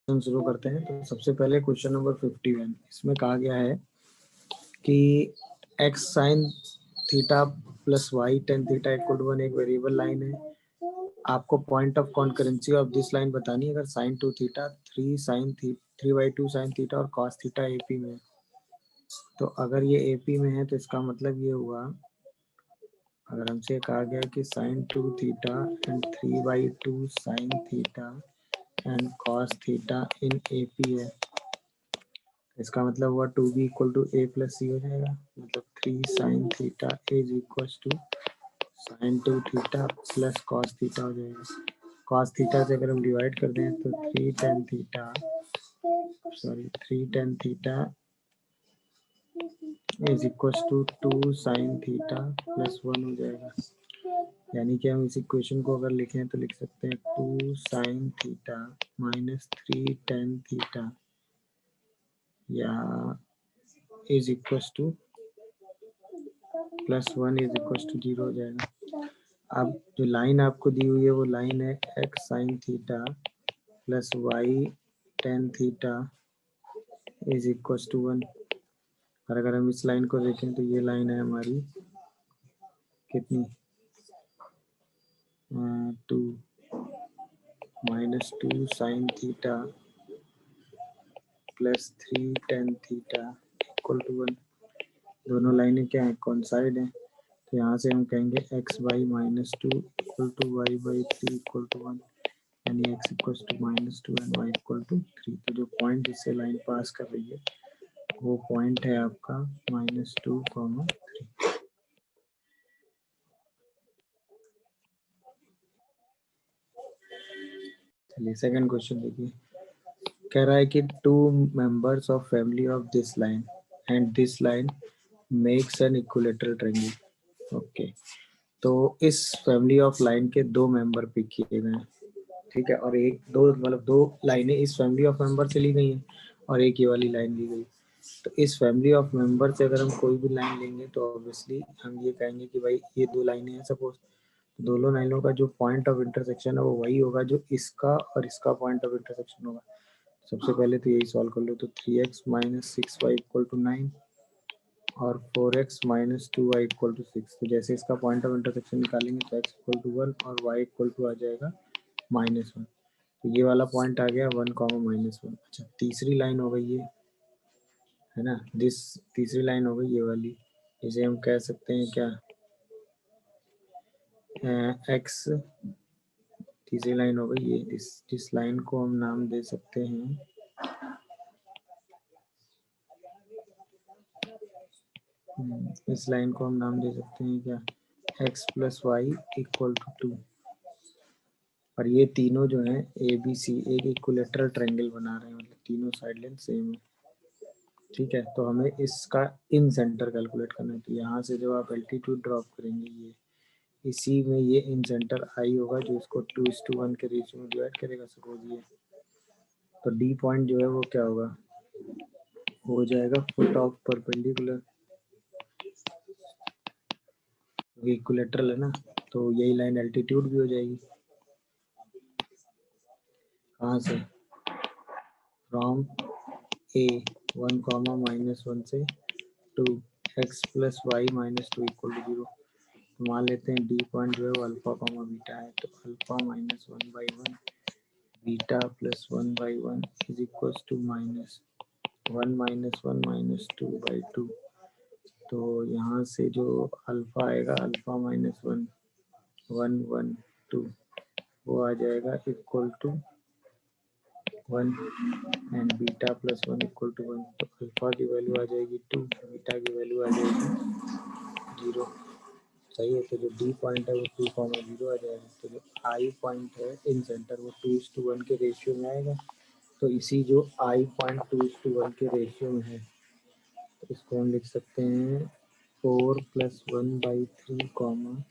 शुरू करते हैं। तो सबसे पहले क्वेश्चन नंबर 51, इसमें कहा गया है कि x sine theta plus y tan theta equal to 1 एक वेरिएबल लाइन है। आपको point of concurrency of this line बतानी है। अगर sine two theta 3/2 sine theta और कॉस थीटा एपी में है, तो अगर ये एपी में है तो इसका मतलब ये हुआ, अगर हमसे कहा गया कि sine two theta and 3/2 sine theta and cos theta in AP है, इसका मतलब हुआ 2b equal to a plus C हो जाएगा। मतलब 3 sine theta is equal to sine two theta plus cos theta हो जाएगा। कॉस थीटा से अगर हम डिवाइड कर दें तो 3 tan theta is equal to 2 sine theta plus 1 हो जाएगा। यानी कि हम इस इक्वेशन को अगर लिखें तो लिख सकते हैं 2 sine theta minus 3 tan theta या is equal to plus 1 is equal to 0 हो जाएगा। अब जो लाइन आपको दी हुई है वो लाइन है x sine theta plus y tan theta is equal to 1। और अगर हम इस लाइन को देखें तो ये लाइन है हमारी कितनी, 2 minus 2 sine theta plus 3 tan theta equal to 1। दोनों लाइनें क्या है, कॉन्साइड है, तो यहाँ से हम कहेंगे x by minus 2 equal to y by 3 equal to 1, यानी x equal to minus 2 and y equal to 3। तो जो पॉइंट जिससे लाइन पास कर रही है वो पॉइंट है आपका -2, 3। चलिए सेकंड क्वेश्चन देखिए। कह रहा है कि 2 members of family of this line and this line makes an equilateral triangle. Okay, तो इस फैमिली ऑफ लाइन के 2 मेंबर पिक किए गए हैं, ठीक है, और एक दो मतलब 2 लाइनें इस फैमिली ऑफ मेंबर से ली गई हैं और एक ये वाली लाइन ली गई। तो इस फैमिली ऑफ मेंबर से अगर हम कोई भी लाइन लेंगे तो ऑब्वियसली हम ये कहेंगे कि भाई ये 2 लाइनें हैं सपोज, दोनों लाइनों का जो पॉइंट ऑफ इंटरसेक्शन है वो वही होगा जो इसका और इसका पॉइंट ऑफ इंटरसेक्शन होगा। सबसे पहले तो यही सॉल्व कर लो। तो 3x minus 6y equal to 9 और 4x minus 2y equal to 6। तो जैसे इसका पॉइंट ऑफ इंटरसेक्शन निकालेंगे तो x इक्वल टू 1 और y इक्वल टू आ जाएगा -1। तो ये वाला पॉइंट आ गया 1, -1। अच्छा, तीसरी लाइन हो गई ये, है ना, तीसरी लाइन हो गई ये वाली, इसे हम कह सकते हैं क्या, एक्स। तीसरी लाइन हो गई ये, इस लाइन को हम नाम दे सकते हैं इस लाइन को हम नाम दे सकते हैं क्या, x plus y equal to 2। और ये तीनों जो हैं ए बी सी एक इक्विलेटरल ट्रायंगल बना रहे हैं, मतलब तीनों साइड लेंथ सेम है, ठीक है। तो हमें इसका इन सेंटर कैलकुलेट करना है। तो यहाँ से जब आप एल्टीट्यूड ड्रॉप करेंगे ये इसी में ये इन सेंटर आई होगा जो इसको 2:1 के रेशियो में डिवाइड करेगा सपोज ये। तो डी पॉइंट जो है वो क्या होगा, हो जाएगा फुट ऑफ परपेंडिकुलर, इक्विलेटरल है ना, तो यही लाइन एल्टीट्यूड भी हो जाएगी। कहाँ से, फ्रॉम ए 1, -1 से 2 x प्लस वाई -2 इक्वल टू 0। तो मान लेते हैं डी पॉइंट जो है वो अल्फा कॉमा बीटा है। तो alpha -1/1 beta plus 1/1 is equal to -1 -1 -2/2। तो यहाँ से जो अल्फा आएगा, अल्फा -1 1 1 2, वो आ जाएगा equal to 1 and beta plus 1 equal to 1। तो अल्फा की वैल्यू आ जाएगी 2, बीटा की वैल्यू आ जाएगी 0। सही है। तो जो डी पॉइंट है वो 2, 0 आ जाएगा। तो जो आई पॉइंट है इन सेंटर वो 2:1 के रेशियो में आएगा। तो इसी जो आई पॉइंट 2:1 के रेशियो में है, तो इसको हम लिख सकते हैं 4 + 1/3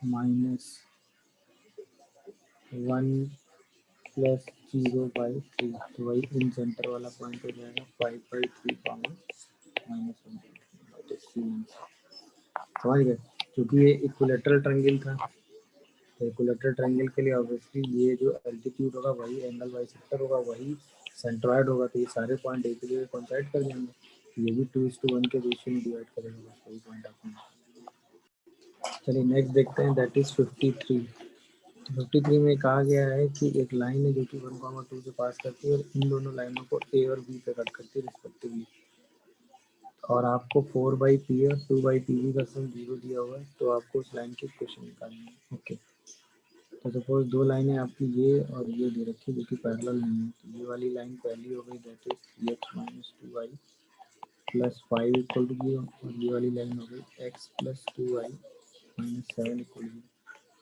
-1 + 0/3। तो वही इन सेंटर वाला पॉइंट हो जाएगा 5/3 -1। समझ गए, क्योंकि ये इक्विलेटरल ट्रायंगल था इक्विलैटरल ट्रायंगल के लिए ऑब्वियसली ये जो एल्टीट्यूड होगा वही एंगल बाइसेक्टर होगा, वही सेंट्रॉइड होगा, तो ये सारे पॉइंट एक दूसरे को कोइंसाइड कर जाएंगे। ये भी 2:1 के रेशियो में डिवाइड करेगा, बस वही पॉइंट आपको। चलिए नेक्स्ट देखते हैं, दैट इज 53। 53 में कहा गया है कि एक लाइन है जो कि 1,2 से पास करती है और इन दोनों लाइनों को ए और बी पे कट करती है रिस्पेक्टिवली, और आपको 4/P और 2/PB का सम 0 दिया हुआ है, तो आपको उस लाइन की इक्वेशन निकालनी है। ओके, तो सपोज दो लाइनें आपकी ये और ये दे रखी है जो कि पैरेलल नहीं है, तो ये वाली लाइन पहली हो गई, that is 3x minus 2y plus 5 equal to 0, और ये वाली लाइन हो गई x plus 2y minus 7 equal to 0।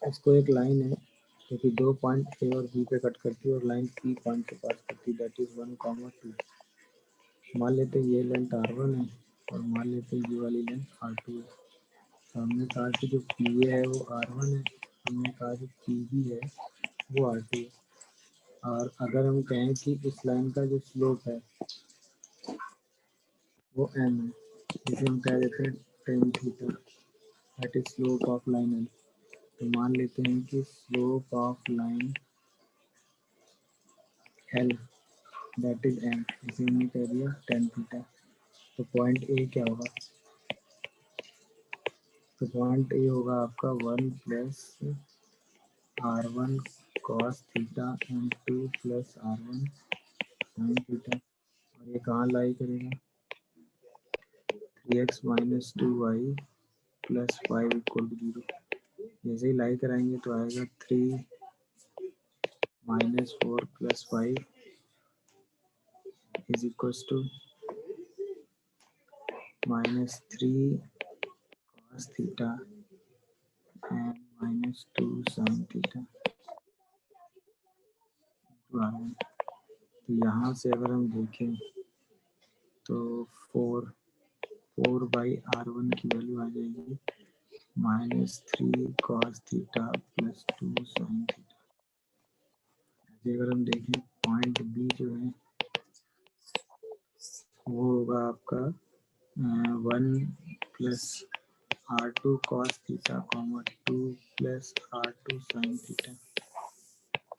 इसको एक लाइन है जो कि दो पॉइंट ए और बी पे कट करती है और लाइन पी पॉइंट के पास करती है, दैट इज 1,2। मान लेते हैं ये लेंथ R1 है और मान लेते हैं ये वाली लेंथ R2 है। तो हमने कहा कि जो PA है वो R1 है, हमने कहा जो PB है वो R2 है, और अगर हम कहें कि इस लाइन का जो स्लोप है वो m है, जिसे हम कह देते हैं tan theta, that is slope of line L। तो मान लेते हैं कि slope of line L that is m, जिसे हमने कह दिया tan थीटा। तो पॉइंट ए क्या होगा, तो पॉइंट ए होगा आपका 1 plus R1 cos theta and 2 plus R1 sin theta, और ये कहाँ लाई करेगा, 3x minus 2y plus 5 equal to 0। जैसे ही लाई कराएंगे तो आएगा 3 minus 4 plus 5 is equal to minus 3 cos theta and minus 2 sin theta to R1। तो यहाँ से अगर हम देखें तो 4/R1 की वैल्यू आ जाएगी -3 cos theta plus 2 sin theta. ऐसे अगर हम देखें पॉइंट बी जो है वो होगा आपका 1 plus R2 cos theta 2 plus R2 sin theta,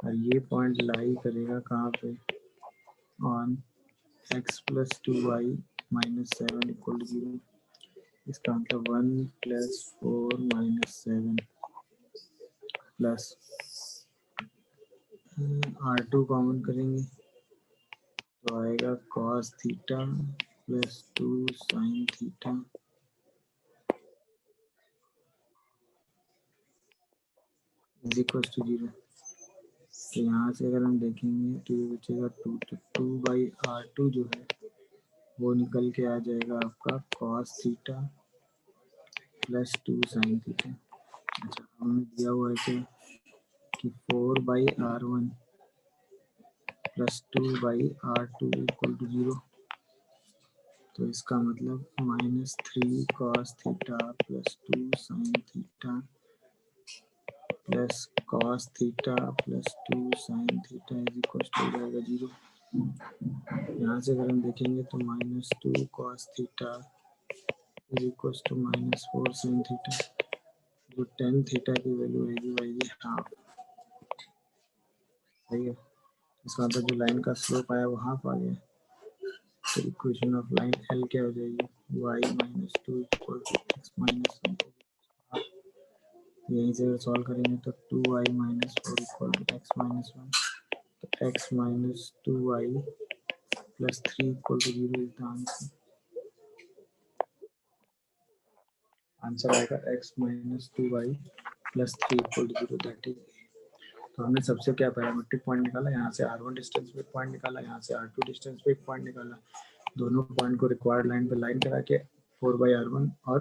और ये पॉइंट लाई करेगा कहाँ पे, on x plus 2y minus 7 equal to 0। इसका मतलब 1 plus 4 minus 7 plus R2 common करेंगे तो आएगा cos theta plus 2 sin theta is equal to 0। तो यहाँ से अगर हम देखेंगे तो ये बचेगा 2, तो 2/R2 जो है वो निकल के आ जाएगा आपका cos theta plus 2 sin theta. अच्छा, हमें दिया हुआ है क्या कि 4/R1 plus 2/R2 equal to 0, तो इसका मतलब -3 cos theta plus 2 sin theta plus cos theta plus 2 sin theta is equal to हो जाएगा 0। यहाँ से अगर हम देखेंगे तो -2 cos theta is equal to -4 sin theta, जो tan थीटा की वैल्यू आएगी वही हाफ, सही है। इसका मतलब जो लाइन का स्लोप आया वो हाफ आ गया, तो इक्वेशन ऑफ लाइन L क्या हो जाएगी, y minus 2 equal to x minus 1। यहीं से अगर सॉल्व करेंगे तो 2y minus 4 equal to x minus 1, तो x minus 2y plus 3 equal to 0 is the answer. Answer आएगा x minus 2y plus 3 equal to 0, that is. तो हमने सबसे क्या पैरामीट्रिक पॉइंट निकाला, यहाँ से R1 डिस्टेंस पे पॉइंट निकाला, यहाँ से R2 डिस्टेंस पे एक पॉइंट निकाला, दोनों पॉइंट को रिक्वायर्ड लाइन पे लाइन करा के 4/R1 और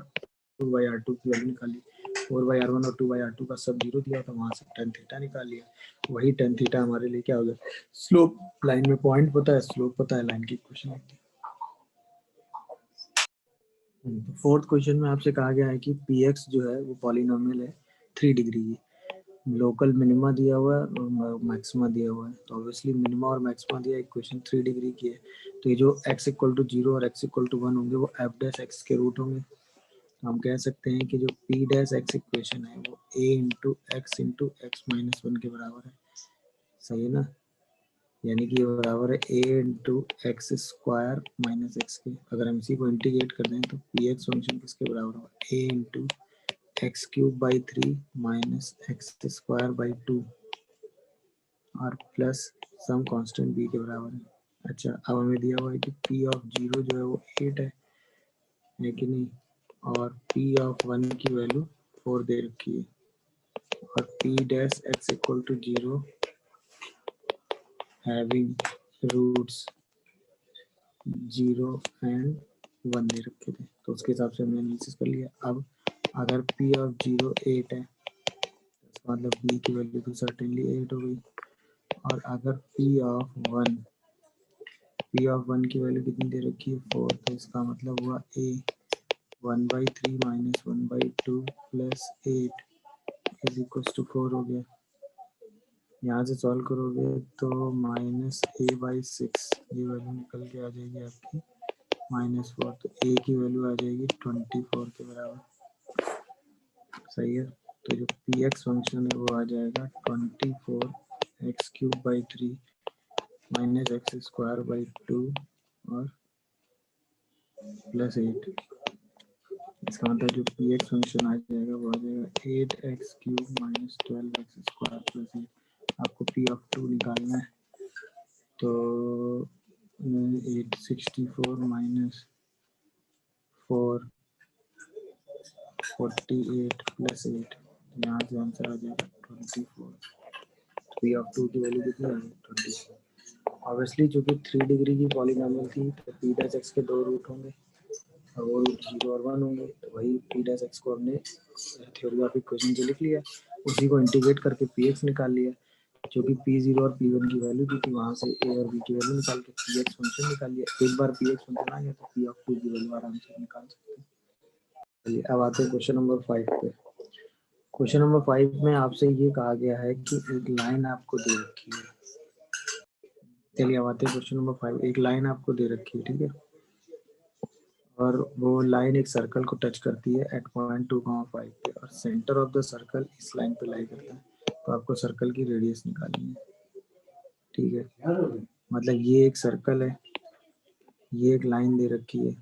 2/R2 की वैल्यू निकाली। 4/R1 और 2/R2 का सब 0 दिया, तो वहाँ से tan थीटा निकाल लिया। वही tan थीटा हमारे लिए क्या हो गया, स्लोप। लाइन में पॉइंट पता है, स्लोप पता है, लाइन की इक्वेशन होती है। फोर्थ क्वेश्चन में आपसे कहा गया है कि px जो है वो पॉलिनोमियल है 3 डिग्री की, लोकल मिनिमा दिया हुआ है और मैक्सिमा दिया हुआ है। तो ऑब्वियसली मिनिमा और मैक्सिमा दिया, इक्वेशन 3 डिग्री की है, तो ये जो x इक्वल टू 0 और x इक्वल टू 1 होंगे वो f डैश x के रूट होंगे, हम कह सकते हैं कि जो पी डैश एक्स इक्वेशन है वो ए इंटू एक्स माइनस वन के बराबर है। सही है ना, यानी कि ये बराबर है a into x square minus x के। अगर हम इसी को इंटीग्रेट कर दें तो पी एक्स फंक्शन किसके बराबर होगा, a into x cube by 3 minus x square by 2 और प्लस सम कांस्टेंट बी के बराबर है। अच्छा, अब हमें दिया हुआ है कि पी ऑफ जीरो जो है वो 8 है कि नहीं, और पी ऑफ वन की वैल्यू 4 दे रखी है, और P dash x equal to 0 having roots 0 and 1 दे रखे थे। तो उसके हिसाब से हमने एनालिसिस कर लिया। अब अगर पी ऑफ 0 8 है, तो मतलब पी की वैल्यू तो सर्टेनली 8 हो गई। और अगर पी ऑफ वन की वैल्यू कितनी दे रखी है 4, तो इसका मतलब हुआ a 1/3 minus 1/2 plus 8 is equal to 4 हो गया। यहाँ से सॉल्व करोगे तो माइनस a/6 ये वैल्यू निकल के आ जाएगी आपकी -4, तो a की वैल्यू आ जाएगी 24 के बराबर। सही है, तो जो पी एक्स फंक्शन है वो आ जाएगा 24 x cube by 3 minus x square by 2 और प्लस 8। इसका मतलब जो पी एक्स फंक्शन आ जाएगा वो आ जाएगा 8x cube minus 12x square plus 8। आपको पी ऑफ 2 निकालना है, तो 864 माइनस 4 48 प्लस 8, यहाँ से आंसर आ जाएगा 24। पी ऑफ 2 की वैल्यू कितनी आ गई 24। ऑब्वियसली चूंकि 3 डिग्री की पॉलीनॉमियल थी तो पी डैश एक्स के 2 रूट होंगे और वो रूट 0 और 1 होंगे, तो वही पी डैश एक्स को हमने थ्योरी ऑफ इक्वेशन से लिख लिया, उसी को इंटीग्रेट करके पी एक्स निकाल लिया। जो कि पी जीरो और पी वन की वैल्यू दी थी, वहाँ से ए और बी की वैल्यू निकाल के पी एक्स फंक्शन निकाल लिया। एक बार पी एक्स फंक्शन आ गया तो पी ऑफ 2 की वैल्यू आराम से निकाल सकते हैं। चलिए अब आते हैं क्वेश्चन नंबर 5 पे। क्वेश्चन नंबर 5 में आपसे ये कहा गया है कि एक लाइन आपको दे रखी है। चलिए अब आते हैं क्वेश्चन नंबर 5। एक लाइन आपको दे रखी है, ठीक है, और वो लाइन एक सर्कल को टच करती है एट पॉइंट 2,5 पे, और सेंटर ऑफ द सर्कल इस लाइन पे लाई करता है। तो आपको सर्कल की रेडियस निकालनी है, ठीक है। मतलब ये एक सर्कल है, ये एक लाइन दे रखी है,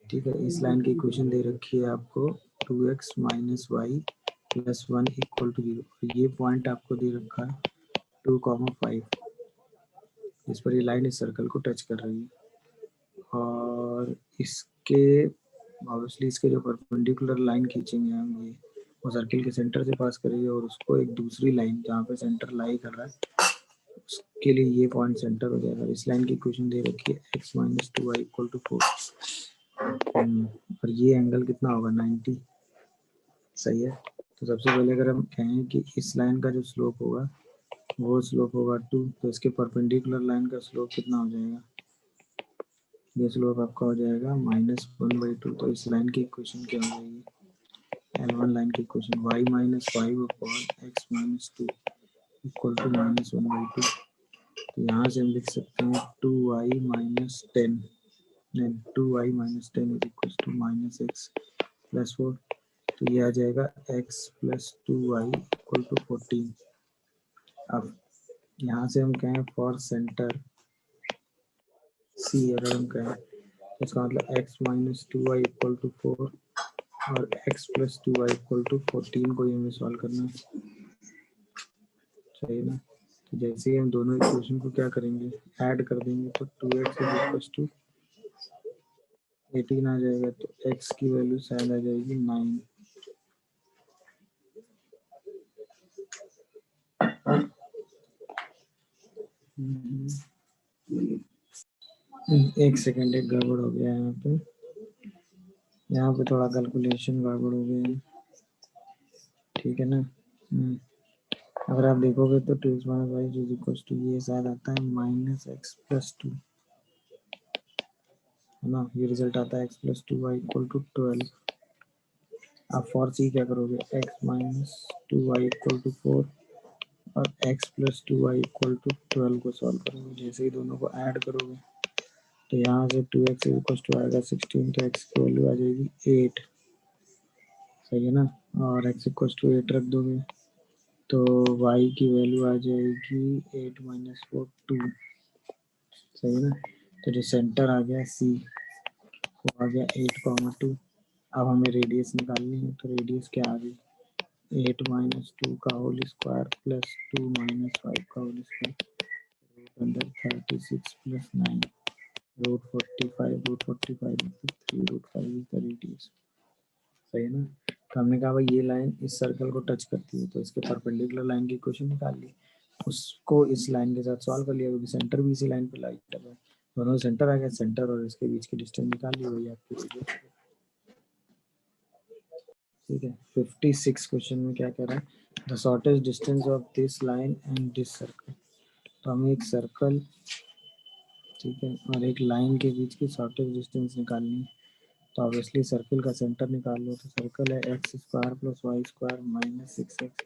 ठीक है। इस लाइन की इक्वेशन दे रखी है आपको 2x minus y plus 1 equal to 0। ये पॉइंट आपको दे रखा है 2,5, जिस पर ये लाइन इस सर्कल को टच कर रही है, और इसके ऑब्वियसली इसके जो परपेंडिकुलर लाइन खींचेंगे हम, ये वो सर्किल के सेंटर से पास करेगी और उसको एक दूसरी लाइन जहाँ पे सेंटर लाई कर रहा है उसके लिए ये पॉइंट सेंटर हो जाएगा। इस लाइन की इक्वेशन दे रखी है x minus 2y equal to 4, और ये एंगल कितना होगा 90। सही है, तो सबसे पहले अगर हम कहें कि इस लाइन का जो स्लोप होगा वो स्लोप होगा 2, तो इसके परपेंडिकुलर लाइन का स्लोप कितना हो जाएगा, ये स्लोप आपका हो जाएगा -1/2। तो इस लाइन की इक्वेशन क्या हो जाएगी, L1 लाइन की equation y minus 5 upon x minus 2 equal to -1/2। तो यहाँ से हम लिख सकते हैं 2y माइनस 10 नहीं 2y minus 10 is equal to -x plus 4। तो ये आ जाएगा x plus 2y equal to 14। अब यहाँ से हम कहें फॉर सेंटर C, अगर हम कहें तो इसका मतलब x minus 2y equal to 4 और x plus 2y equal to 14 को हमें सॉल्व करना है, सही ना। तो जैसे ही हम दोनों इक्वेशन को क्या करेंगे, ऐड कर देंगे, तो 2x इज इक्वल टू 18 आ जाएगा, तो x की वैल्यू शायद आ जाएगी 9। एक सेकेंड, एक गड़बड़ हो गया है यहाँ पे थोड़ा कैलकुलेशन गड़बड़ हो गया है, ठीक है ना। अगर आप देखोगे तो 2x minus y is equal to ये शायद आता है -x प्लस 2, है ना। ये रिजल्ट आता है x plus 2y equal to 12। आप फॉर सी क्या करोगे, x minus 2y equal to 4 और x plus 2y equal to 12 को सॉल्व करोगे। जैसे ही दोनों को ऐड करोगे तो यहाँ से 2x इक्वल टू आएगा 16, तो x की वैल्यू आ जाएगी 8। सही है ना। और x इक्वल्स टू 8 रख दोगे तो y की वैल्यू आ जाएगी 8 माइनस 4 2। सही है ना। तो जो सेंटर आ गया C वो आ गया 8,2। अब हमें रेडियस निकालनी है तो रेडियस क्या आ गई 8 माइनस 2 का होल स्क्वायर प्लस 2 माइनस 5 का होल स्क्वायर अंदर 36 plus 9 root 45 root 45 3 root 5 is the radius. सही है ना। तो हमने कहा भाई ये लाइन इस सर्कल को टच करती है तो इसके परपेंडिकुलर लाइन की इक्वेशन निकाल ली, उसको इस लाइन के साथ सॉल्व कर लिया क्योंकि सेंटर भी इसी लाइन पे लाई कर रहा है। दोनों सेंटर आ गया, सेंटर और इसके बीच की डिस्टेंस निकाल ली, वही आपकी रेडियस। ठीक है। 56 क्वेश्चन में क्या कह रहा है the shortest distance of this line and this circle. तो हमें एक सर्कल, ठीक है, और एक लाइन के बीच की शॉर्टेस्ट डिस्टेंस निकालनी है। तो ऑब्वियसली सर्कल का सेंटर निकाल लो। तो सर्कल है x square plus y square minus 6x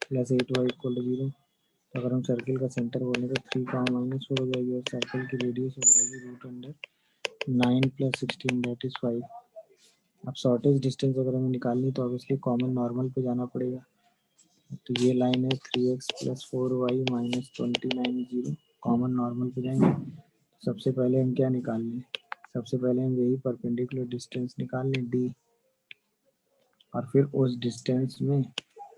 plus 8y equal to 0। तो अगर हम सर्कल का सेंटर बोलें तो 3 का माइनस 4 हो जाएगी और सर्कल की रेडियस हो जाएगी root under 9 plus 16 that is 5। अब शॉर्टेज डिस्टेंस अगर हमें निकालनी तो ऑब्वियसली कॉमन नॉर्मल पे जाना पड़ेगा। तो ये लाइन है 3x plus 4y minus 29 0। Common normal पे जाएंगे। सबसे पहले हम क्या निकाल लें, सबसे पहले हम यही परपेंडिकुलर डिस्टेंस निकाल लें d, और फिर उस डिस्टेंस में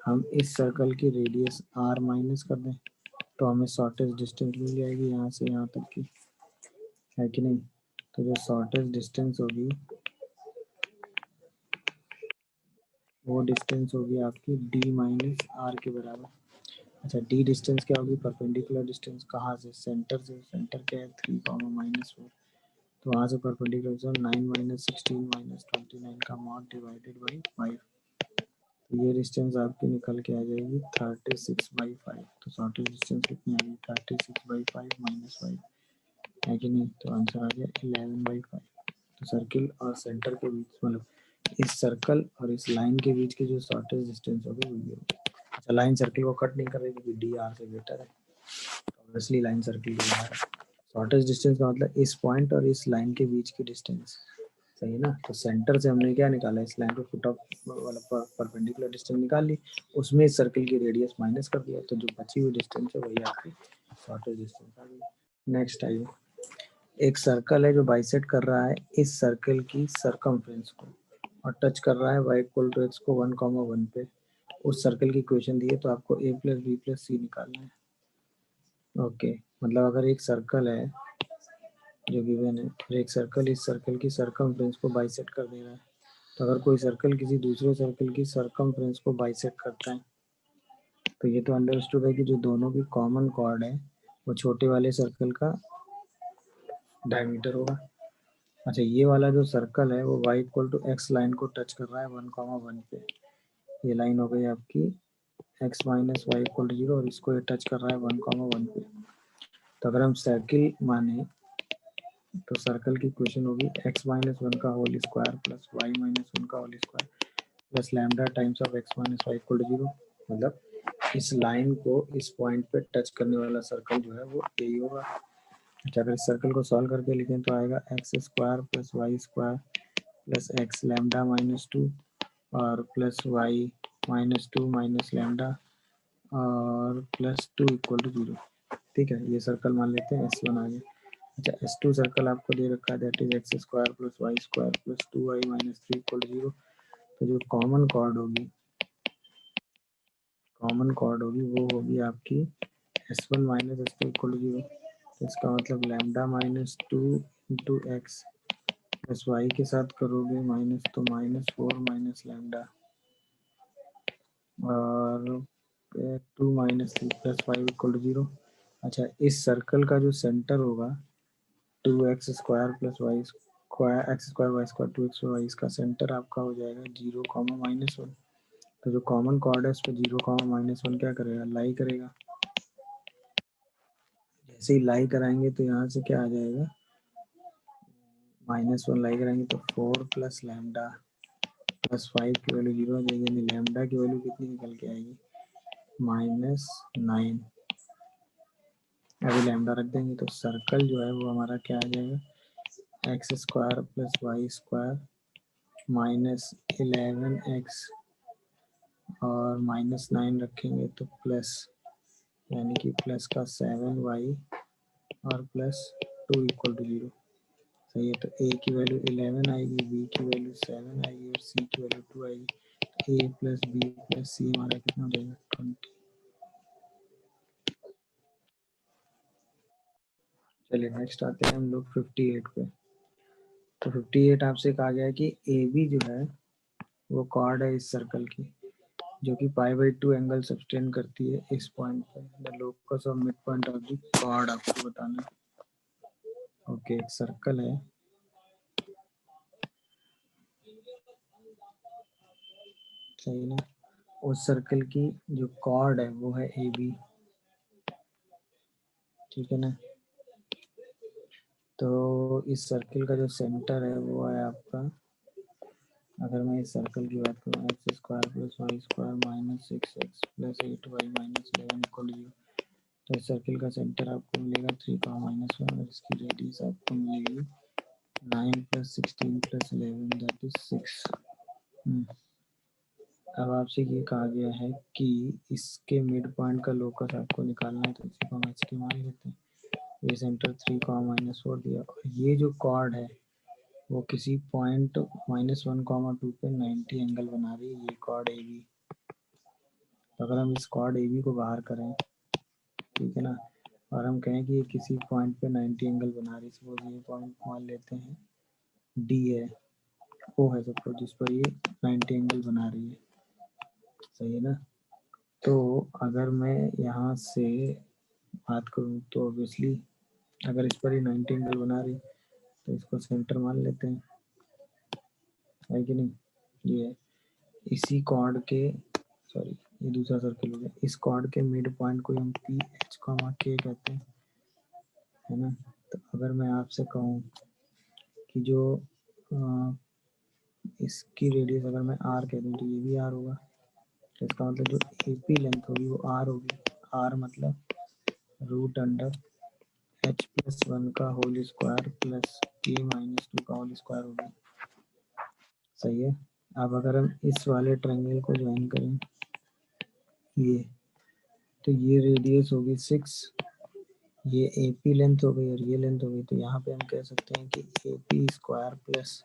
हम इस सर्कल की रेडियस r माइनस कर दें तो हमें शॉर्टेस्ट डिस्टेंस मिल जाएगी यहाँ से यहाँ तक की, है कि नहीं। तो जो शॉर्टेस्ट डिस्टेंस होगी वो डिस्टेंस होगी आपकी d माइनस आर के बराबर। अच्छा d डिस्टेंस क्या होगी, परपेंडिकुलर डिस्टेंस कहाँ से, सेंटर से। सेंटर क्या है 3 कॉमा माइनस 4। तो वहाँ से परपेंडिकुलर 9 माइनस 16 माइनस 29 का मॉड डिवाइडेड बाई 5। तो ये डिस्टेंस आपकी निकल के आ जाएगी 36/5। तो शॉर्टेस्ट डिस्टेंस कितनी आ गई 36/5 माइनस 5, है कि नहीं। तो आंसर आ गया 11/5। तो सर्किल और सेंटर के बीच, मतलब इस सर्कल और इस लाइन के बीच की जो शॉर्टेस्ट डिस्टेंस होगी वही होगी। अच्छा, लाइन सर्किल को कट नहीं कर रही क्योंकि डी आर से बेटर है, तो ऑब्वियसली लाइन सर्किल के बाहर है। शॉर्टेस्ट डिस्टेंस का मतलब इस पॉइंट और इस लाइन के बीच की डिस्टेंस। सही है ना। तो सेंटर से हमने क्या निकाला, इस लाइन पे फुट ऑफ वाला परपेंडिकुलर डिस्टेंस निकाल ली, उसमें इस सर्किल की रेडियस माइनस कर दिया, तो जो बची हुई डिस्टेंस है वही आपकी शॉर्टेस्ट डिस्टेंस आ गई। नेक्स्ट आइए, एक सर्कल है जो बाइसेक्ट कर रहा है इस सर्कल की सरकमफ्रेंस को और टच कर रहा है y इक्वल टू एक्स को 1,1 पे। उस सर्कल की इक्वेशन दी है तो आपको a प्लस बी प्लस सी निकालना है। ओके, मतलब अगर एक सर्कल है जो गिवन है और एक सर्कल इस सर्कल की सरकमफ्रेंस को बाइसेक्ट कर दे रहा है, तो अगर कोई सर्कल किसी दूसरे सर्कल की सरकमफ्रेंस को बाइसेक्ट करता है तो ये तो अंडरस्टूड है कि जो दोनों की कॉमन कॉर्ड है वो छोटे वाले सर्कल का डायमीटर होगा। अच्छा, ये वाला जो सर्कल है वो y equal to x line को टच कर रहा है 1,1 पे। ये लाइन हो गई आपकी x minus y equal to 0 और इसको ये टच कर रहा है 1,1 पे। तो अगर हम सर्किल माने तो सर्कल की इक्वेशन होगी x माइनस 1 का whole square plus y minus 1 का whole square plus lambda times of x minus y equal to 0। मतलब इस लाइन को इस पॉइंट पे टच करने वाला सर्कल जो है वो यही होगा। अच्छा, अगर इस सर्कल को सॉल्व करके लिखें तो आएगा x square plus y square plus x lambda minus 2 और plus y minus 2 minus lambda और प्लस 2 इक्वल टू 0। ठीक है, ये सर्कल मान लेते हैं S1 आ गया। अच्छा, S2 सर्कल आपको दे रखा है that is x square plus y square plus 2y minus 3 equal to 0। तो जो कॉमन कॉर्ड होगी वो होगी आपकी S1 minus S2 equal to 0। तो इसका मतलब lambda minus 2 into x plus y के साथ करोगे माइनस तो माइनस 4 माइनस लैम्डा और 2 माइनस 3 प्लस 5 इक्वल टू 0। अच्छा, इस सर्कल का जो सेंटर होगा 2x square plus y square x square y square 2x y, इसका सेंटर आपका हो जाएगा 0 कॉमा माइनस 1। तो जो कॉमन कॉर्ड है उस पर 0 कॉमा माइनस 1 क्या करेगा, लाई करेगा। जैसे ही लाई कराएंगे तो यहाँ से क्या आ जाएगा, -1 लाई कराएंगे तो 4 प्लस लैम्डा प्लस 5 की वैल्यू 0 आ जाएगी, यानी लैम्डा की वैल्यू कितनी निकल के आएगी -9। अभी लैम्डा रख देंगे तो सर्कल जो है वो हमारा क्या आ जाएगा x square plus y square minus 11x और -9 रखेंगे तो प्लस, यानी कि प्लस का 7y और +2 = 0। सही है, तो a की वैल्यू 11 आएगी, b की वैल्यू 7 आएगी और c की वैल्यू 2 आएगी। a + b + c हमारा कितना हो जाएगा 20। चलिए नेक्स्ट आते हैं हम लोग 58 पे। तो 58 आपसे कहा गया है कि ए बी जो है वो कॉर्ड है इस सर्कल की, जो कि π/2 एंगल सब्सटेंड करती है इस पॉइंट पे। The locus of midpoint of the chord आपको बताना है। ओके, एक सर्कल है, सही ना। उस सर्कल की जो कॉर्ड है वो है ए बी, ठीक है ना। तो इस सर्कल का जो सेंटर है वो है आपका, अगर मैं इस सर्कल की बात करूँ, x² + y² - 6x + 8y - 11 = 0। तो इस सर्कल का सेंटर आपको मिलेगा 3, -1 और इसकी रेडियस आपको मिलेगी 9 + 16 + 11 दैट इज 6। अब आपसे ये कहा गया है कि इसके मिड पॉइंट का लोकस आपको निकालना है, तो इसी को हम h के मान लेते हैं। ये सेंटर 3, -4 दिया, और ये जो कॉर्ड है वो किसी पॉइंट -1, 2 पे 90 एंगल बना रही है, ये कॉर्ड ए बी। तो अगर हम इस कॉर्ड ए बी को बाहर करें, ठीक है ना, और हम कहें कि ये किसी पॉइंट पे 90 एंगल बना रही है, सपोज ये पॉइंट मान लेते हैं डी है, ओ है सपोज, जिस पर ये 90 एंगल बना रही है, सही है ना। तो अगर मैं यहाँ से बात करूँ तो ऑब्वियसली अगर इस पर ही 90 एंगल बना रही तो इसको सेंटर मान लेते हैं, है कि नहीं। ये इसी कॉर्ड के, सॉरी ये दूसरा सर्कल हो गया, इस कॉर्ड के मिड पॉइंट को हम पी एच के कहते हैं, है ना। तो अगर मैं आपसे कहूँ कि जो इसकी रेडियस अगर मैं आर कह दूँ तो ये भी आर होगा, तो इसका मतलब जो ए पी लेंथ होगी वो आर होगी। आर मतलब √h+1 का होल स्क्वायर प्लस k-2 का होल स्क्वायर होगी, सही है। अब अगर हम इस वाले ट्रायंगल को ज्वाइन करें ये, तो ये रेडियस होगी 6, ये ए पी लेंथ हो गई और ये लेंथ हो गई, तो यहाँ पे हम कह सकते हैं कि A P square plus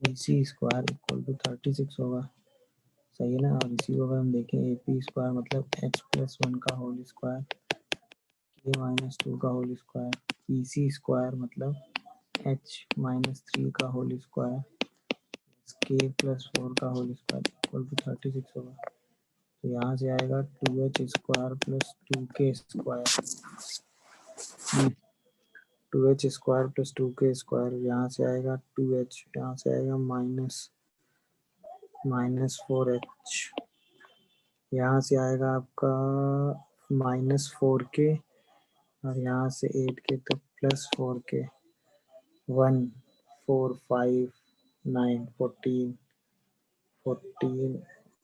B C square = 36 होगा, सही है ना। और इसी को अगर हम देखें, ए पी स्क्वायर मतलब h+1 का होल स्क्वायर, k-2 का whole square, P C square मतलब h-3 का होल स्क्वायर, k+4 का होल स्क्वायर = 36 होगा। तो यहाँ से आएगा 2h² + 2k², 2h² + 2k², यहाँ से आएगा 2h, यहाँ से आएगा -4h, यहाँ से आएगा आपका -4k, और यहाँ से 8k, तो +4k। 1, 4, 5, 9, 14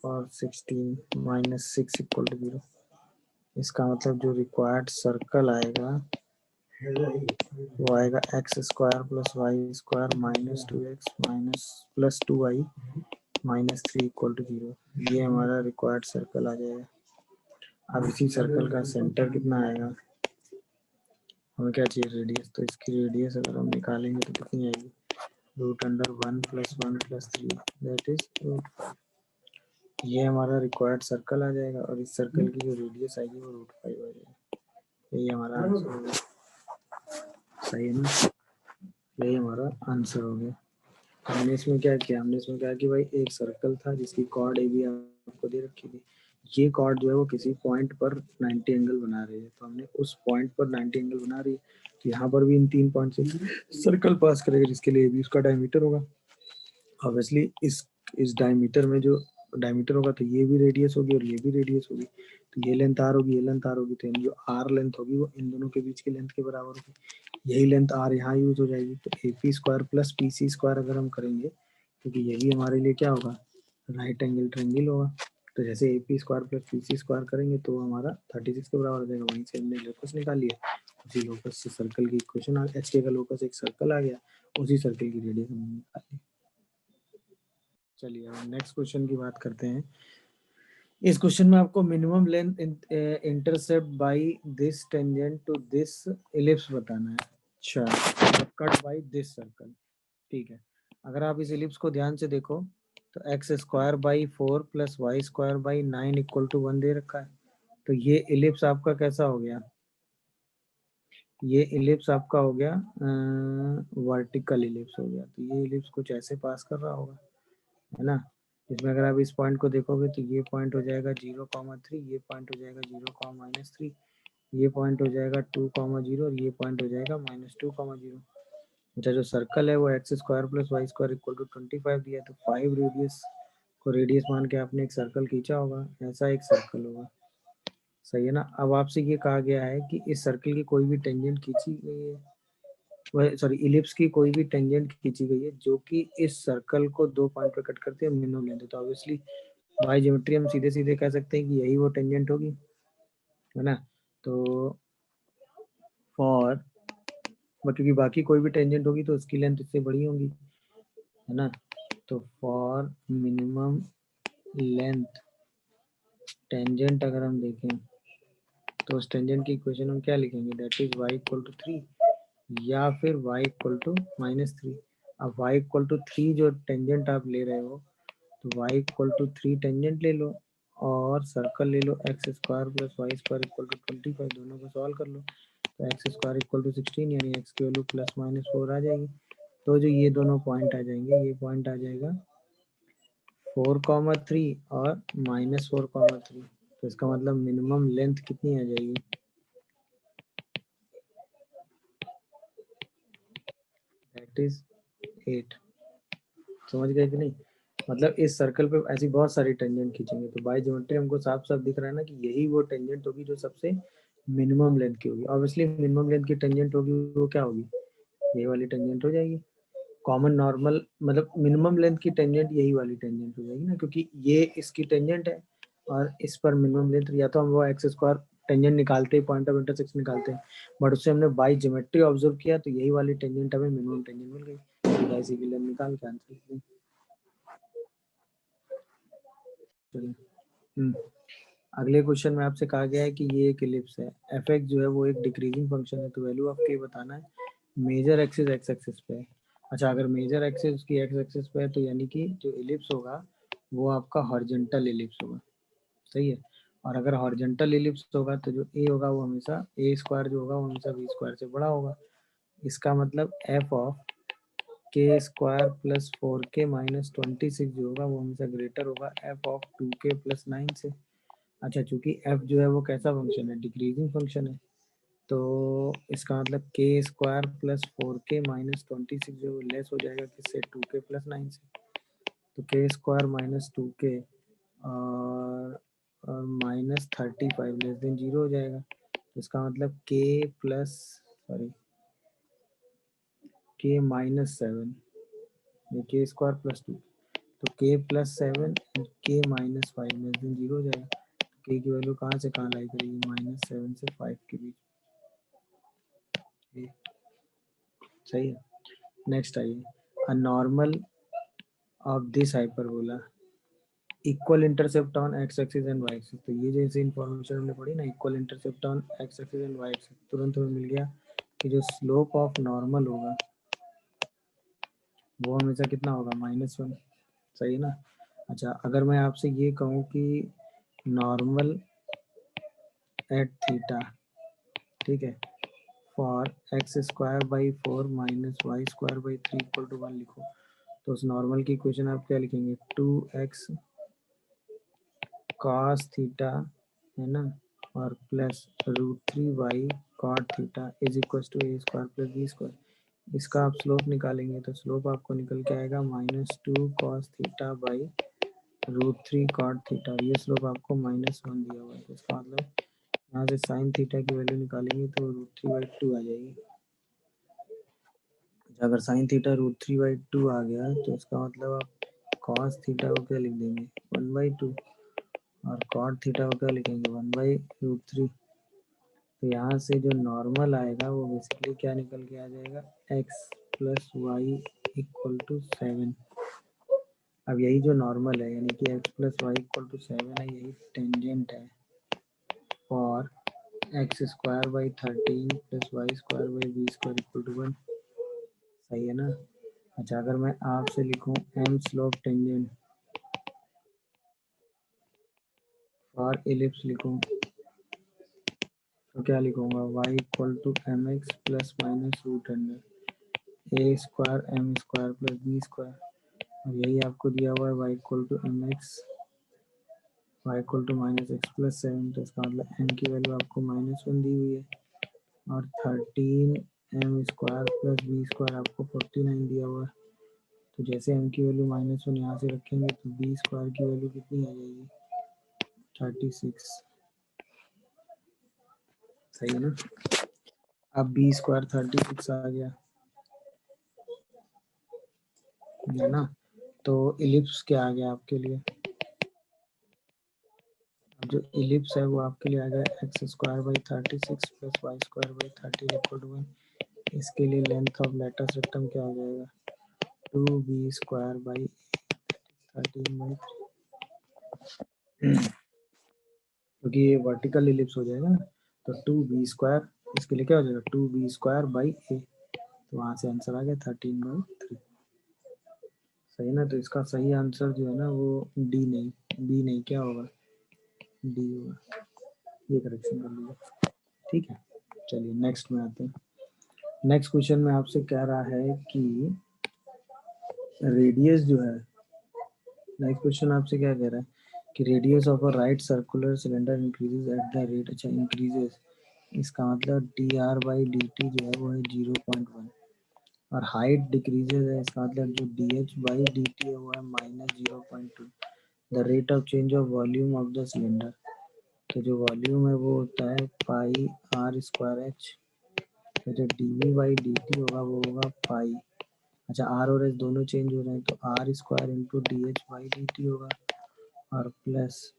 और 16 -6 = 0। इसका मतलब जो रिक्वायर्ड सर्कल आएगा वो आएगा x² + y² - 2x + 2y - 3 = 0। ये हमारा रिक्वायर्ड सर्कल आ जाएगा। अब इसी सर्कल का सेंटर कितना आएगा, हमें क्या चाहिए, रेडियस। तो इसकी रेडियस अगर हम निकालेंगे तो कितनी आएगी, √1 + 1 + 3 दैट इज √5। ये हमारा रिक्वायर्ड सर्कल आ जाएगा, और इस सर्कल की जो रेडियस आएगी वो √5 आ जाएगी। यही हमारा आंसर हो गया, सही है ना। यही हमारा आंसर हो गया। हमने इसमें क्या किया, हमने इसमें क्या कि भाई एक सर्कल था जिसकी कॉर्ड ए बी आपको दे रखी थी, ये कॉर्ड जो है वो किसी पॉइंट पर 90 एंगल बना रही है, तो हमने उस पॉइंट पर 90 एंगल बना रही है, तो यहाँ पर भी इन 3 पॉइंट से सर्कल पास करेगा, जिसके लिए भी उसका डायमीटर होगा। ऑब्वियसली इस डायमीटर में जो डायमीटर होगा तो ये भी रेडियस होगी और ये भी रेडियस होगी, तो ये लेंथ आर होगी, ये लेंथ आर होगी, तो जो आर लेंथ होगी वो इन दोनों के बीच की लेंथ के बराबर होगी। यही लेंथ आर यहाँ यूज हो जाएगी, तो A P square plus P C square अगर हम करेंगे, क्योंकि ये भी हमारे लिए क्या होगा, राइट एंगल ट्रायंगल होगा। तो जैसे A P square plus P C square करेंगे तो हमारा 36 के बराबर हो जाएगा। वहीं से हमने लोकस निकाल लिया, उसी लोकस से सर्कल की इक्वेशन आ, एच के का लोकस एक सर्कल आ गया, उसी सर्कल की रेडियस हमने निकाल ली। चलिए अब नेक्स्ट क्वेश्चन की बात करते हैं। इस क्वेश्चन में आपको minimum length intercept by this tangent to this ellipse बताना है। अच्छा, कट बाय दिस सर्कल, ठीक है। अगर आप इस इलिप्स को ध्यान से देखो तो x square by 4 plus y square by 9 equal to 1 दे रखा है। तो ये इलिप्स आपका कैसा हो गया, ये इलिप्स आपका हो गया वर्टिकल इलिप्स हो गया। तो ये इलिप्स कुछ ऐसे पास कर रहा होगा, है ना। इसमें अगर आप इस पॉइंट को देखोगे तो ये पॉइंट हो जाएगा 0,3, ये पॉइंट हो जाएगा 0,-3, ये पॉइंट हो जाएगा 2,0 और ये पॉइंट हो जाएगा -2,0। अच्छा, जो सर्कल है वो x square plus y square equal to 25 दिया है, तो 5 रेडियस को रेडियस मान के आपने एक सर्कल खींचा होगा, ऐसा एक सर्कल होगा, सही है ना। अब आपसे ये कहा गया है कि इस सर्कल की कोई भी टेंजेंट खींची गई है, सॉरी इलिप्स की कोई भी टेंजेंट खींची गई है जो कि इस सर्कल को 2 पॉइंट पे कट करते हैं मिनिमम लेंथ। तो ऑब्वियसली बाय ज्योमेट्री हम सीधे सीधे कह सकते हैं कि यही वो टेंजेंट होगी, है ना। तो फॉर, क्योंकि बाकी कोई भी टेंजेंट होगी तो उसकी लेंथ इससे बड़ी होगी, है ना। तो फॉर मिनिमम लेंथ टेंजेंट अगर हम देखें तो उस टेंजेंट की इक्वेशन हम क्या लिखेंगे, that is y equal to 3 या फिर y इक्वल टू -3। अब y इक्वल टू 3 जो टेंजेंट आप ले रहे हो तो y इक्वल टू 3 टेंजेंट ले लो और सर्कल ले लो x square plus y square equal to 25, दोनों को सॉल्व कर लो। तो एक्स स्क्वायर इक्वल टू 16 यानी एक्स की वैल्यू +-4 आ जाएगी। तो जो ये दोनों पॉइंट आ जाएंगे, ये पॉइंट आ जाएगा 4,3 और -4,3। तो इसका मतलब मिनिमम लेंथ कितनी आ जाएगी, दैट इज 8। समझ गए कि नहीं। मतलब इस सर्कल पे ऐसी बहुत सारी टेंजेंट खींचेंगे तो बाय ज्योमेट्री हमको साफ साफ दिख रहा है ना कि यही वो टेंजेंट होगी जो सबसे मिनिमम लेंथ की होगी। ऑब्वियसली मिनिमम लेंथ की टेंजेंट होगी वो क्या होगी, ये वाली टेंजेंट हो जाएगी। कॉमन नॉर्मल मतलब मिनिमम लेंथ की टेंजेंट यही वाली टेंजेंट हो जाएगी ना, क्योंकि ये इसकी टेंजेंट है और इस पर मिनिमम लेंथ, या तो हम वो एक्स स्क्वायर टेंजेंट निकालते हैं, पॉइंट ऑफ इंटरसेक्शन निकालते हैं, बट उससे हमने बाय ज्योमेट्री ऑब्जर्व किया तो यही वाली टेंजेंट हमें मिनिमम टेंजेंट मिल गई। इसी की लेंथ निकाल के आंसर। अगले क्वेश्चन में आपसे कहा गया है कि ये एक इलिप्स है, एफ एक्स जो है वो एक डिक्रीजिंग फंक्शन है, तो वैल्यू आपको ये बताना है मेजर एक्सिस एक्स एक्सिस पे है। अच्छा, अगर मेजर एक्सिस उसकी एक्स एक्सिस पे है तो यानी कि जो इलिप्स होगा वो आपका हॉरिजॉन्टल इलिप्स होगा, सही है। और अगर हॉरिजॉन्टल इलिप्स होगा तो जो ए होगा वो हमेशा ए स्क्वायर जो होगा वो हमेशा बी स्क्वायर से बड़ा होगा। इसका मतलब एफ ऑफ के स्क्वायर प्लस 4k माइनस 26 जो होगा वो हमेशा ग्रेटर होगा एफ ऑफ 2k प्लस 9 से। अच्छा, चूंकि f जो है वो कैसा फंक्शन है, डिक्रीजिंग फंक्शन है, तो इसका मतलब के स्क्वायर प्लस 4k माइनस 26 जो लेस हो जाएगा किससे, 2k प्लस 9 से। तो के स्क्वायर माइनस 2k और -35 लेस देन 0 हो जाएगा। तो इसका मतलब के प्लस सॉरी के -7, ये के स्क्वायर प्लस 2, तो के प्लस 7 के -5 लेस देन 0 हो जाएगा। के की वैल्यू कहाँ से कहाँ लाई करेगी, -7 से 5 के बीच, सही है। नेक्स्ट आइए, a normal of this hyperbola equal intercept on x axis and y axis. तो ये जैसे इन्फॉर्मेशन हमने पढ़ी ना, equal intercept on x axis and y axis, तुरंत हमें मिल गया कि जो स्लोप ऑफ नॉर्मल होगा वो हमेशा कितना होगा, -1, सही है ना। अच्छा, अगर मैं आपसे ये कहूँ कि नॉर्मल एट थीटा, ठीक है, for x square by 4 minus y square by 3 equal to 1 लिखो, तो उस नॉर्मल की इक्वेशन आप क्या लिखेंगे, 2x cos थीटा, है ना, और plus √3y cot theta is equal to A square plus B square. इसका आप स्लोप निकालेंगे तो स्लोप आपको निकल के आएगा -2 cos theta by √3 cot theta. ये स्लोप आपको -1 दिया हुआ है, तो इसका मतलब यहाँ से साइन थीटा की वैल्यू निकालेंगे तो √3/2 आ जाएगी। अगर साइन थीटा √3/2 आ गया तो इसका मतलब आप कॉस थीटा को क्या लिख देंगे, 1/2, और कॉट थीटा को क्या लिखेंगे, 1/√3। तो यहाँ से जो नॉर्मल आएगा वो बेसिकली क्या निकल के आ जाएगा, x plus y equal to 7। अब यही जो नॉर्मल है यानी कि x plus y equal to 7 है, यही टेंजेंट है for x square by 13 plus y square by b square equal to 1। सही है ना। अच्छा, अगर मैं आपसे लिखूं m slope tangent for ellipse लिखूं तो क्या लिखूंगा, y equal to m x plus minus root under a square m square plus B square. और यही आपको दिया हुआ है y equal to m x y equal to minus x plus 7, तो इसका मतलब m की वैल्यू आपको -1 दी हुई है और 13 m square plus B square आपको 49 दिया हुआ है। तो जैसे m की वैल्यू -1 यहाँ से रखेंगे तो बी स्क्वायर की वैल्यू कितनी आ जाएगी, 36। सही है ना। अब बी स्क्वायर 36 आ गया है ना। तो इलिप्स क्या आ गया आपके लिए, जो इलिप्स है वो आपके लिए आ गया x square by 36 plus y square by 13 equal to 1। इसके लिए लेंथ ऑफ लेटेस्ट रेक्टम क्या हो जाएगा, 2b स्क्वायर बाई 13 बाई, क्योंकि ये वर्टिकल इलिप्स हो जाएगा ना, तो 2b स्क्वायर, इसके लिए क्या हो जाएगा 2b स्क्वायर बाई ए, तो वहां से आंसर आ गया 13/3। सही ना। तो इसका सही आंसर जो है ना वो डी नहीं, बी नहीं, क्या होगा, डी होगा। ये करेक्शन कर लीजिए, ठीक है। चलिए नेक्स्ट में आते हैं। नेक्स्ट क्वेश्चन में आपसे कह रहा है कि रेडियस जो है, नेक्स्ट क्वेश्चन आपसे क्या कह रहा है कि radius of a right circular cylinder increases at the rate, अच्छा इंक्रीजेज, इसका मतलब D r by d T जो है वो है 0.1 और हाइट डिक्रीजेज है, इसका मतलब जो D h by d T है वो है -0.2। The rate of change of volume of the cylinder, तो जो वॉल्यूम है वो होता है पाई आर स्क्वायर एच, तो जो d v by d t होगा वो होगा पाई, अच्छा आर और एच दोनों चेंज हो रहे हैं तो r square into d h by d t होगा और plus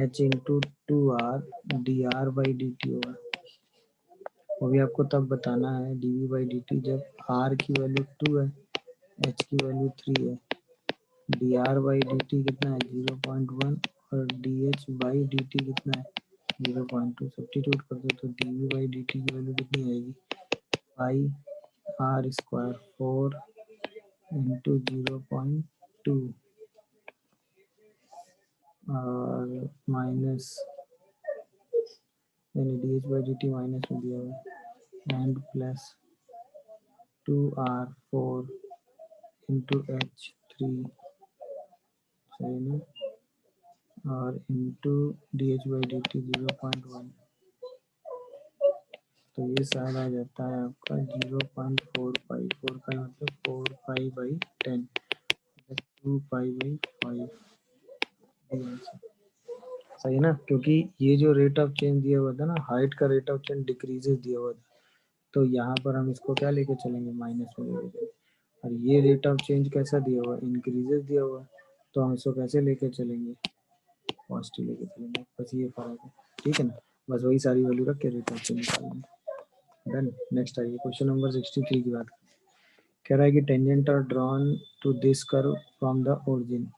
h into 2r d r by d t होगा। वो भी आपको तब बताना है d v by d t जब आर की वैल्यू 2 है, एच की वैल्यू 3 है, d r by d t कितना है 0.1 और d h by d t कितना है 0.2। सब्स्टिट्यूट कर दो तो d v by d T की वैल्यू कितनी आएगी, पाई आर स्क्वायर 4 इंटू 0.2 और माइनस यानी D h by d T minus में दिया हुआ है and plus 2r4 into H 3, सही ना, और into d h by d T 0.1, तो ये सारा आ जाता है आपका 0.45, 4 का मतलब 4 पाई बाई 10, 2 पाई बाई 5। सही ना, क्योंकि ये जो रेट ऑफ चेंज दिया हुआ था ना, हाइट का रेट ऑफ चेंज डिक्रीजेस दिया हुआ था, तो यहाँ पर हम इसको क्या लेके चलेंगे, माइनस में लेके चलेंगे। और ये रेट ऑफ चेंज कैसा दिया हुआ है, इंक्रीजेस दिया हुआ है, तो हम इसको कैसे लेके चलेंगे, पॉजिटिव लेके चलेंगे। बस ये फर्क है, ठीक है ना। बस वही सारी वैल्यू रख के रेट ऑफ चेंज निकालेंगे। डन। नेक्स्ट आइए क्वेश्चन नंबर 63 की बात कह रहा है कि tangent are drawn to this curve from the origin.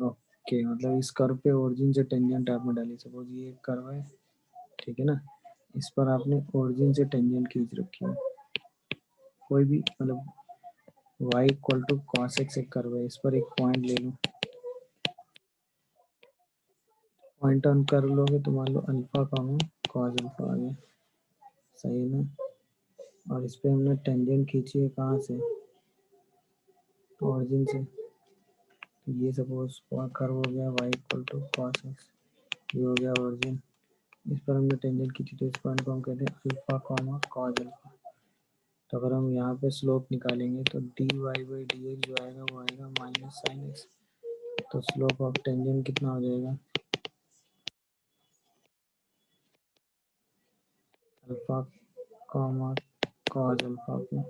Okay, मतलब इस कर्व पे ओरिजिन से टेंजेंट आपने डाली, सपोज ये एक कर्व है, ठीक है ना, इस पर आपने ओरिजिन से टेंजेंट खींच रखी है, कोई भी मतलब y equal to cos x एक कर्व है, इस पर एक पॉइंट ले लो, पॉइंट ऑन कर लोगे तो मान लो अल्फा कॉमा कॉस अल्फा आ गया, सही है ना। और इस पे हमने टेंजेंट खींची है कहाँ से, ओरिजिन से, तो ये सपोज कर्व हो गया y equal to cos x, ये हो गया ओरिजिन, इस पर हमने टेंजेंट खींची तो इस पॉइंट को हम कहते हैं अल्फा कॉमा कॉस अल्फा। तो अगर हम यहाँ पे स्लोप निकालेंगे तो d y by d x जो आएगा वो आएगा माइनस साइन एक्स, तो स्लोप ऑफ टेंजेंट कितना हो जाएगा, अल्फा कॉमा कॉस अल्फा पे,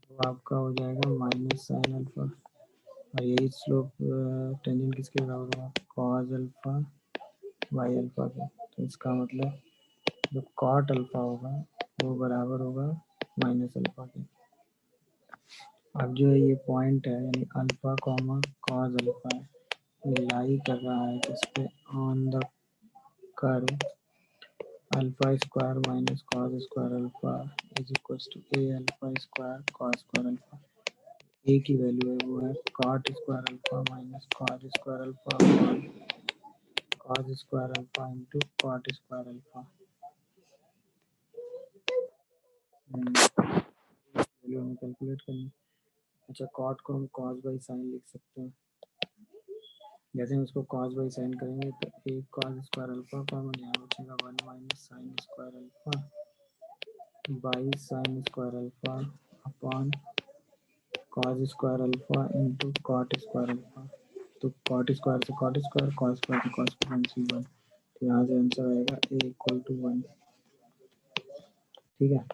तो आपका हो जाएगा माइनस साइन अल्फा, और यही स्लोप टेंजेंट किसके बराबर होगा, कॉस अल्फा बाई अल्फा के, तो इसका मतलब जो कॉट अल्फा होगा वो बराबर होगा माइनस अल्फा के। अब जो है ये पॉइंट है यानी अल्फा कॉमा कॉस अल्फा है, ये लाई कर रहा है किस पे, on the curve alpha square minus cos square alpha is equal to a alpha square cos square alpha. A की वैल्यू है वो है cot square alpha minus cos square alpha upon cos square alpha into cot square alpha. Value हमें calculate करनी। अच्छा, cot को हम cos by sine लिख सकते हैं। जैसे हम इसको कॉस बाई साइन करेंगे तो एक कॉस स्क्वायर अल्फा का हमें यहाँ बचेगा 1 minus sine square alpha by sine square alpha upon cos square alpha into cot square alpha. तो कॉट स्क्वायर से कॉट स्क्वायर, कॉस स्क्वायर से कॉस स्क्वायर, 1 तो यहाँ से आंसर आएगा ए इक्वल टू 1। ठीक है,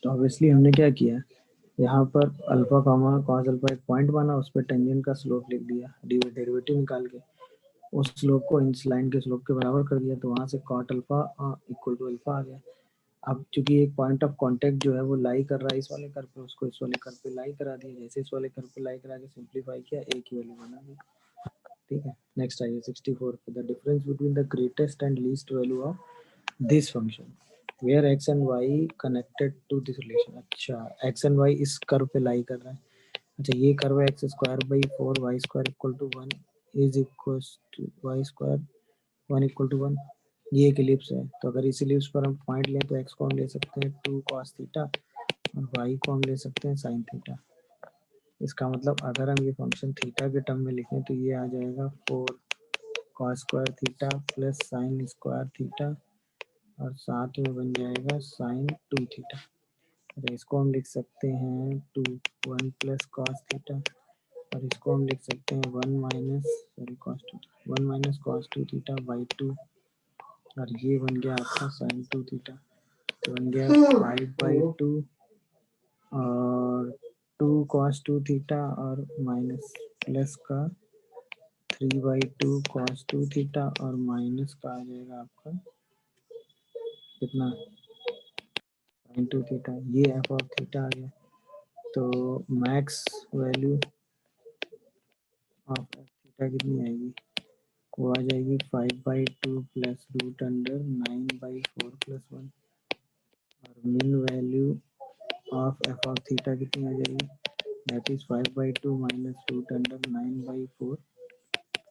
तो ऑब्वियसली हमने क्या किया, यहाँ पर अल्फा कामा कॉस अल्फा एक पॉइंट बना, उस पर टेंजेंट का स्लोप लिख दिया, डेरिवेटिव निकाल के उस स्लोप को इस लाइन के स्लोप के बराबर कर दिया, तो वहां से cot alpha equal to alpha आ गया। अब चूंकि एक पॉइंट ऑफ कांटेक्ट जो है वो लाई कर रहा है इस वाले कर्व पे, उसको इस वाले कर्व पे लाई करा दिया, जैसे इस वाले कर्व पे लाई करा के सिंपलीफाई किया, ए की वैल्यू बना दी। ठीक है, नेक्स्ट आइए 64 पे, the difference between the greatest and least value of this function where x and y connected to this relation. अच्छा, एक्स एंड वाई इस कर्व पे लाई कर रहा है। अच्छा, ये कर्व है x square by 4 y square equal to 1 is equal to y square 1 equal to 1। ये एक इलिप्स है, तो अगर इस इलिप्स पर हम पॉइंट लें तो एक्स को हम ले सकते हैं 2 cos थीटा और वाई को हम ले सकते हैं sin थीटा। इसका मतलब अगर हम ये फंक्शन थीटा के टर्म में लिखें तो ये आ जाएगा 4 cos square theta plus sin square theta और साथ में बन जाएगा sin 2 थीटा। तो इसको हम लिख सकते हैं 2 1 प्लस cos थीटा और इसको हम लिख सकते हैं 1 माइनस cos 2 थीटा बाई 2 और ये बन गया आपका sin 2 थीटा। तो बन गया 5/2 और 2 cos 2 थीटा और माइनस प्लस का 3/2 cos 2 थीटा और माइनस का आ जाएगा आपका कितना sin 2 थीटा। ये एफ ऑफ थीटा आ गया। तो max value of F theta कितनी आएगी, वो आ जाएगी 5/2 प्लस रूट अंडर 9/4 प्लस 1 और min value of f of theta कितनी आ जाएगी, that is 5/2 minus root under 9/4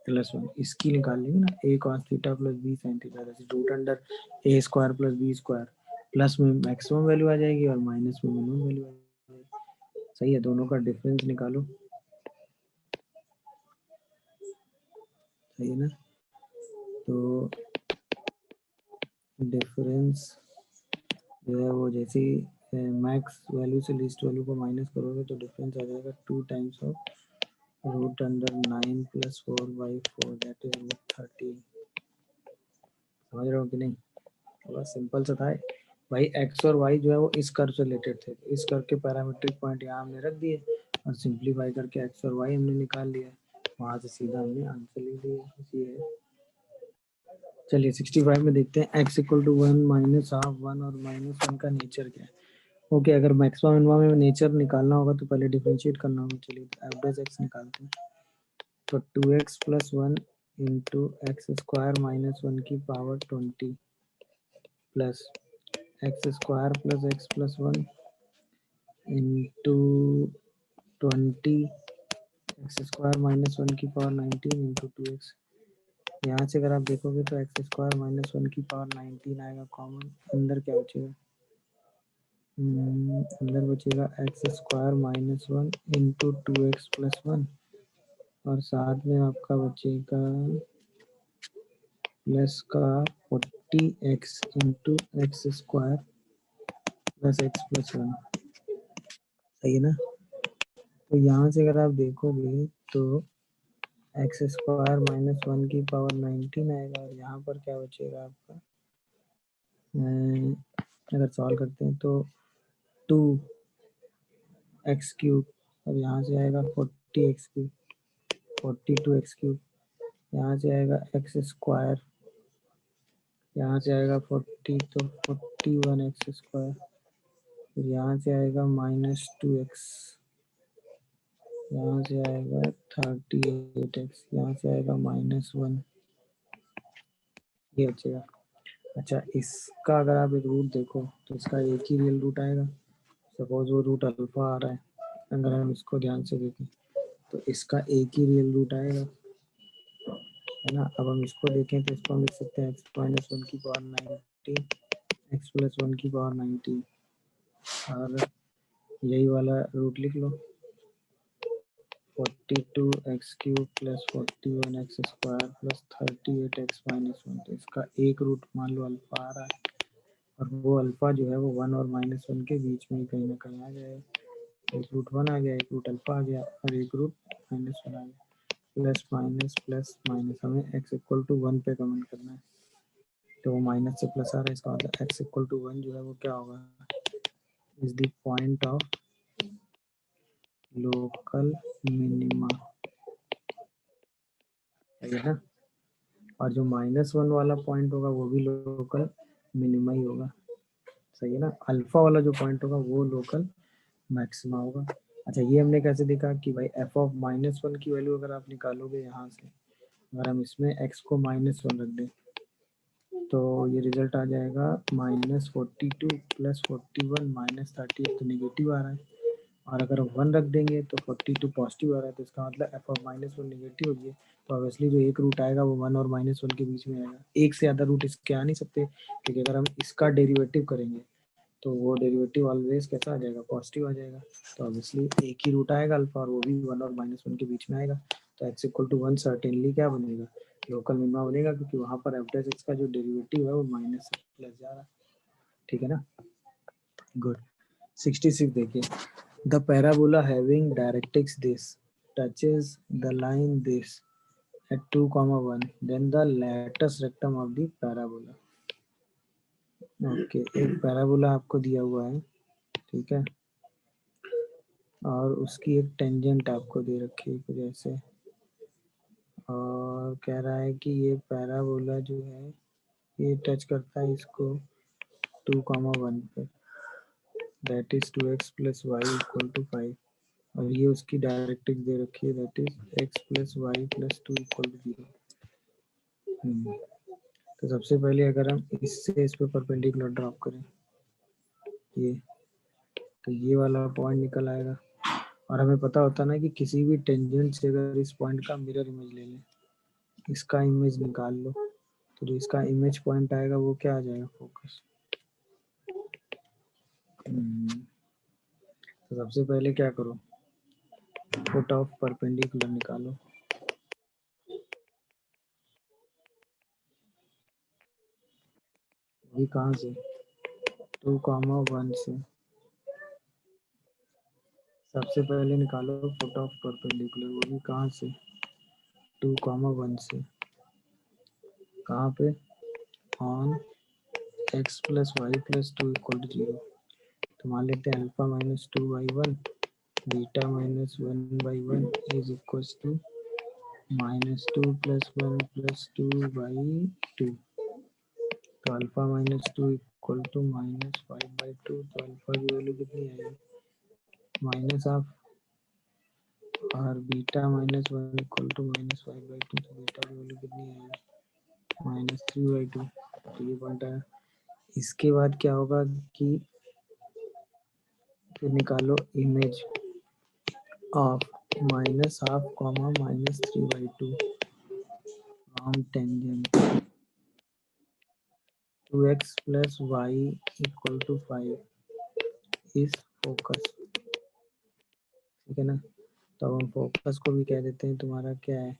plus 1। इसकी निकाल लेंगे ना, a cos theta plus b sine theta, that is root under a square plus B square, plus में maximum value आ जाएगी और माइनस में मिनिमम वैल्यू आ जाएगी। सही है, दोनों का डिफरेंस निकालो। सही है ना, तो डिफरेंस जो है वो जैसे मैक्स वैल्यू से लीस्ट वैल्यू को माइनस करोगे तो डिफरेंस आ जाएगा 2 times of root under 9 plus 4/4 that is root 13। समझ रहे हो कि नहीं, थोड़ा सिंपल सा था भाई। एक्स और वाई जो है वो इस कर्व से रिलेटेड थे, इस कर्व के पैरामीट्रिक पॉइंट यहाँ हमने रख दिए और सिंप्लीफाई करके एक्स और वाई हमने निकाल लिया, वहां से सीधा हमने आंसर लिख दिया। इसी है। चलिए 65 में देखते हैं, x equal to 1 minus half 1 और माइनस 1 का नेचर क्या है। ओके, अगर मैक्सिमम मिनिमम में नेचर निकालना होगा तो पहले डिफरेंशिएट करना होगा। चलिए एफ डैश एक्स निकालते हैं, तो 2x plus 1 into x square minus 1 की power 20 plus x square plus x plus 1 into 20 x square minus 1 की पावर 19 इंटू 2x। यहाँ से अगर आप देखोगे तो एक्स स्क्वायर माइनस 1 की पावर 19 आएगा कॉमन, अंदर क्या बचेगा, अंदर बचेगा x square minus 1 into 2x plus 1 और साथ में आपका बचेगा प्लस का 40x into x square plus x plus 1। सही है ना, तो यहाँ से अगर आप देखोगे तो एक्स स्क्वायर माइनस 1 की पावर 19 आएगा और यहाँ पर क्या बचेगा आपका, अगर सॉल्व करते हैं तो 2x क्यूब और यहाँ से आएगा 40x क्यूब, 42x क्यूब, यहाँ से आएगा एक्स स्क्वायर, यहाँ से आएगा 40 तो 41x स्क्वायर फिर यहाँ से आएगा -2x, यहाँ से आएगा 38x, यहाँ से आएगा -1, ये बचेगा। अच्छा, इसका अगर आप एक रूट देखो तो इसका एक ही रियल रूट आएगा। सपोज वो रूट अल्फा आ रहा है, अगर हम इसको ध्यान से देखें तो इसका एक ही रियल रूट आएगा, है ना। अब हम इसको देखें तो इसको हम लिख सकते हैं x-1 की पावर 90, x+1 की पावर 90, और यही वाला रूट लिख लो 42x³ plus 41x² plus 38x-1। तो इसका एक रूट मान लो अल्फा आ रहा है, और वो अल्फा जो है वो 1 और -1 के बीच में ही कहीं ना कहीं आ जाएगा। एक रूट 1 आ गया, एक रूट अल्फा आ गया, और एक रूट -1 आ गया। प्लस माइनस प्लस माइनस, हमें x=1 पे कमेंट करना है, तो वो माइनस से प्लस आ रहा है, इसका मतलब x=1 जो है वो क्या होगा, is the point of local minima, है ना। और जो -1 वाला पॉइंट होगा वो भी लोकल मिनिमा ही होगा, सही है ना। अल्फा वाला जो पॉइंट होगा वो लोकल मैक्सिमा होगा। अच्छा, ये हमने कैसे देखा कि भाई f(-1) की वैल्यू अगर आप निकालोगे यहाँ से, अगर हम इसमें x को -1 रख दें तो ये रिजल्ट आ जाएगा -42 प्लस 41 -38, तो नेगेटिव आ रहा है। और अगर 1 रख देंगे तो 42 पॉजिटिव आ रहा है, तो इसका मतलब f(-1) नेगेटिव होगी। तो ऑब्वियसली जो एक रूट आएगा वो 1 और -1 के बीच में आएगा, एक से ज़्यादा रूट इसके आ नहीं सकते, क्योंकि अगर हम इसका डेरिवेटिव करेंगे तो वो डेरिवेटिव ऑलवेज कैसा आ जाएगा, पॉजिटिव आ जाएगा। तो ऑब्वियसली एक ही रूट आएगा अल्फा, और वो भी 1 और -1 के बीच में आएगा। तो x=1 सर्टेनली क्या बनेगा, लोकल मिनिमा बनेगा, क्योंकि वहाँ पर f(x) का जो डेरिवेटिव है वो माइनस से प्लस जा रहा है, ठीक है ना। गुड। 66 देखिए, the parabola having directrix this touches the line this at 2, 1, then the latest rectum of the parabola। Okay, एक पैराबोला आपको दिया हुआ है, ठीक है, और उसकी एक टेंजेंट आपको दे रखी है कुछ ऐसे, और कह रहा है कि ये पैराबोला जो है ये टच करता है इसको 2, 1 पे, that is 2x plus y equal to 5, और ये उसकी डायरेक्ट्रिक्स दे रखी है, that is x plus Y plus 2 equal to 0। तो सबसे पहले अगर हम इससे इस पे परपेंडिकुलर ड्रॉप करें ये, तो ये वाला पॉइंट निकल आएगा। और हमें पता होता है ना कि किसी भी टेंजेंट से अगर इस पॉइंट का मिरर इमेज ले लें, इसका इमेज निकाल लो, तो जो इसका इमेज पॉइंट आएगा वो क्या आ जाएगा, फोकस। तो सबसे पहले क्या करो, फुट ऑफ परपेंडिकुलर निकालो। ये कहाँ से, 2, 1 से। सबसे पहले निकालो फुट ऑफ परपेंडिकुलर, वो भी कहाँ से, 2, 1 से। कहाँ पे, on x plus Y plus 2 equal to 0। तो मान लेते हैं alpha -2/1 beta -1/1 is equal to -2 plus 1 plus 2/2। तो अल्फा -2 इक्वल टू -5/2। तो अल्फा की वैल्यू कितनी आएगी, माइनस ऑफ, और बीटा -1 इक्वल टू -5/2। तो बीटा की वैल्यू कितनी आएगी, -3/2। तो ये पॉइंट आया। इसके बाद क्या होगा कि फिर निकालो image of -12, -3/2 from tangent 2x plus y equal to 5 इस फोकस, ठीक है ना। तो अब हम फोकस को भी कह देते हैं, तुम्हारा क्या है,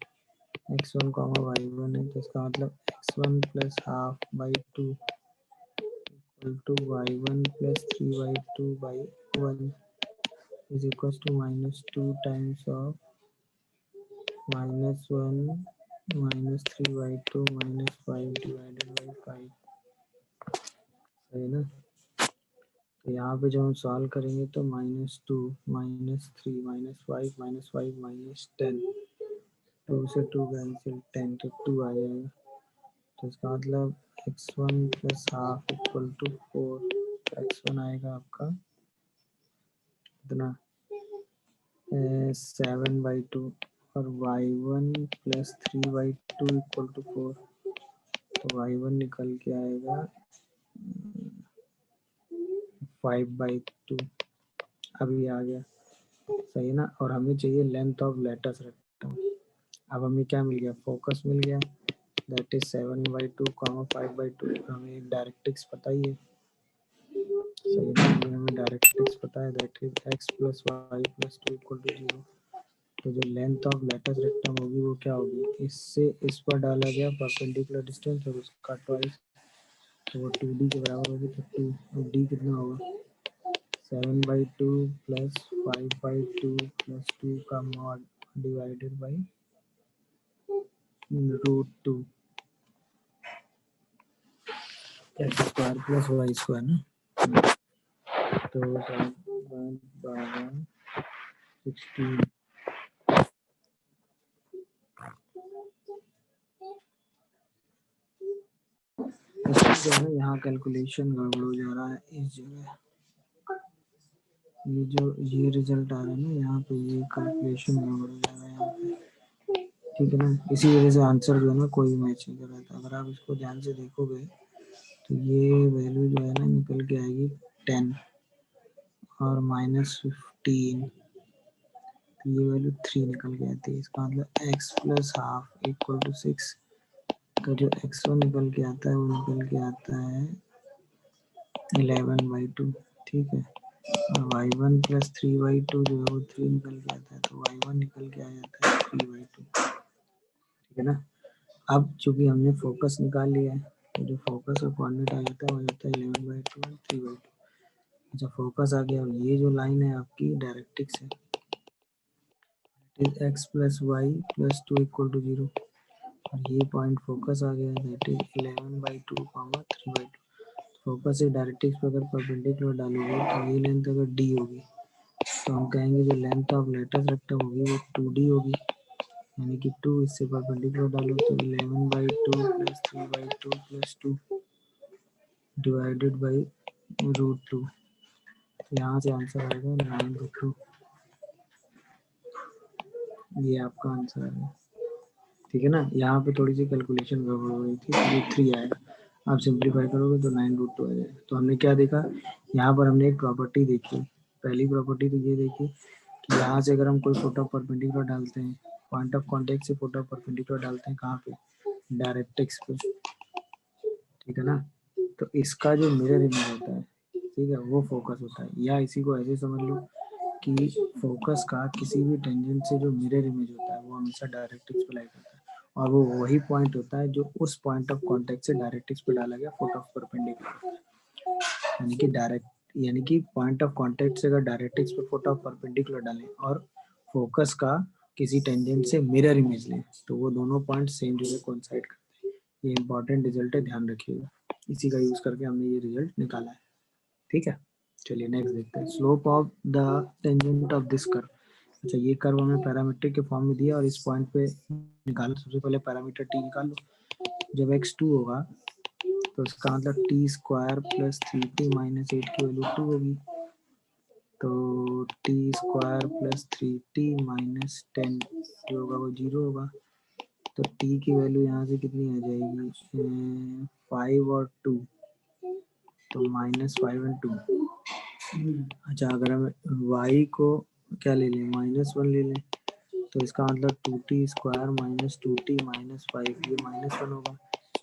x1, y1 है, तो इसका मतलब x1 plus half by 2 equal to y1 plus 3/2/1 is equal to -2 times of -1 -3/2 -5 divided by 5, सही ना। तो यहाँ पे जब हम सॉल्व करेंगे तो -2 -3 -5 -5 -10, 2 से 2 कैंसिल, 10 तो 2 आ जाएगा। तो इसका मतलब x1 plus half equal to 4, x1 आएगा आपका कितना 7/2 और y1 प्लस 3/2 इक्वल टू 4, तो y1 निकल के आएगा 5/2। अभी आ गया सही ना। और हमें चाहिए लेंथ ऑफ लेटस रेक्टम। अब हमें क्या मिल गया, फोकस मिल गया, दैट इज 7/2 5/2। हमें एक डायरेक्ट्रिक्स पता ही है, सही ना, ये हमें डायरेक्ट्रिक्स पता है, that is x plus Y plus 2 equal to 0। तो जो लेंथ ऑफ लेटस रेक्टम होगी वो क्या होगी, इससे इस पर डाला गया परपेंडिकुलर डिस्टेंस और उसका ट्वाइस, तो वो 2d के बराबर होगी। तो 2 अब d कितना होगा 7/2 प्लस 5/2 प्लस 2 का mod divided by √2 x square plus y square ना। तो 16 जो है यहाँ कैलकुलेशन गड़बड़ हो जा रहा है इस जगह। ये जो ये रिजल्ट आ रहा है ना यहाँ पे, ये कैलकुलेशन गड़बड़ हो जा रहा है यहाँ पे, ठीक है ना। इसी वजह से आंसर जो है ना कोई मैच नहीं कर रहा था। अगर आप इसको ध्यान से देखोगे तो ये वैल्यू जो है ना निकल के आएगी 10 और -15, तो ये वैल्यू 3 निकल के आती है। इसका मतलब x plus half equal to 6 का जो x1 निकल के आता है वो निकल के आता है 11/2, ठीक है। और y1 प्लस 3/2 जो है वो 3 निकल के आता है, तो y1 निकल के आ जाता है 3/2, ठीक है ना। अब चूंकि हमने फोकस निकाल लिया है तो जो फोकस का कोऑर्डिनेट आ जाता है वो जाता है 11/2 और 3/2। अच्छा फोकस आ गया। ये जो लाइन है आपकी डायरेक्ट्रिक्स है, x plus Y plus 2 equal to 0, और ये पॉइंट फोकस आ गया, दैट इज 11/2 3/2। फोकस से डायरेक्ट्रिक्स पर अगर परपेंडिकुलर डालोगे तो ये लेंथ अगर d होगी तो हम कहेंगे जो लेंथ ऑफ लेटस रेक्टम होगी वो 2d होगी, यानी कि 2 इससे परपेंडिकुलर डालो तो 11/2 प्लस 3/2 प्लस 2 डिवाइडेड बाई √2। यहाँ से आंसर आएगा 9/2। ये आपका आंसर है, ठीक है ना। यहाँ पे थोड़ी सी कैलकुलेशन गड़बड़ हो रही थी, तो ये 3 आएगा। आप सिंप्लीफाई करोगे तो 9√2 आ जाएगा। तो हमने क्या देखा, यहाँ पर हमने एक प्रॉपर्टी देखी। पहली प्रॉपर्टी तो ये देखी कि यहाँ से अगर हम कोई फोटो परपेंडिकुलर डालते हैं, पॉइंट ऑफ कॉन्टेक्ट से फोटो परपेंडिकुलर डालते हैं कहाँ पे, डायरेक्ट्रिक्स पे, ठीक है ना। तो इसका जो मिरर इमेज होता है, ठीक है, वो फोकस होता है। या इसी को ऐसे समझ लो कि फोकस का किसी भी टेंजेंट से जो मिरर इमेज होता है वो हमेशा डायरेक्ट्रिक्स पे लाई करता है, और वो वही पॉइंट होता है जो उस पॉइंट ऑफ कांटेक्ट से डायरेक्ट्रिक्स पे डाला गया फोटो ऑफ परपेंडिकुलर, यानी कि डायरेक्ट, यानी कि पॉइंट ऑफ कांटेक्ट से अगर डायरेक्ट्रिक्स पे फोटो ऑफ परपेंडिकुलर डालें और फोकस का किसी टेंजेंट से मिरर इमेज लें तो वो दोनों पॉइंट सेम जगह कोइंसाइड करते हैं। ये इंपॉर्टेंट रिजल्ट है, ध्यान रखिएगा। इसी का यूज करके हमने ये रिजल्ट निकाला है, ठीक है। चलिए नेक्स्ट देखते हैं, slope of the tangent of this curve. अच्छा ये कर्व हमें पैरामीटर के फॉर्म में दिया और इस पॉइंट पे निकालो। सबसे पहले पैरामीटर टी निकाल लो। जब x2 होगा तो इसका मतलब T square plus 3t minus 8 की वैल्यू 2 होगी, तो T square plus 3t minus 10 जो होगा वो 0 होगा। तो t की वैल्यू यहाँ से कितनी आ जाएगी 5 और 2, तो -5 और 2। अच्छा अगर हम y को क्या ले लें -1 ले लें तो इसका मतलब 2t square minus 2t minus 5, ये -1 होगा।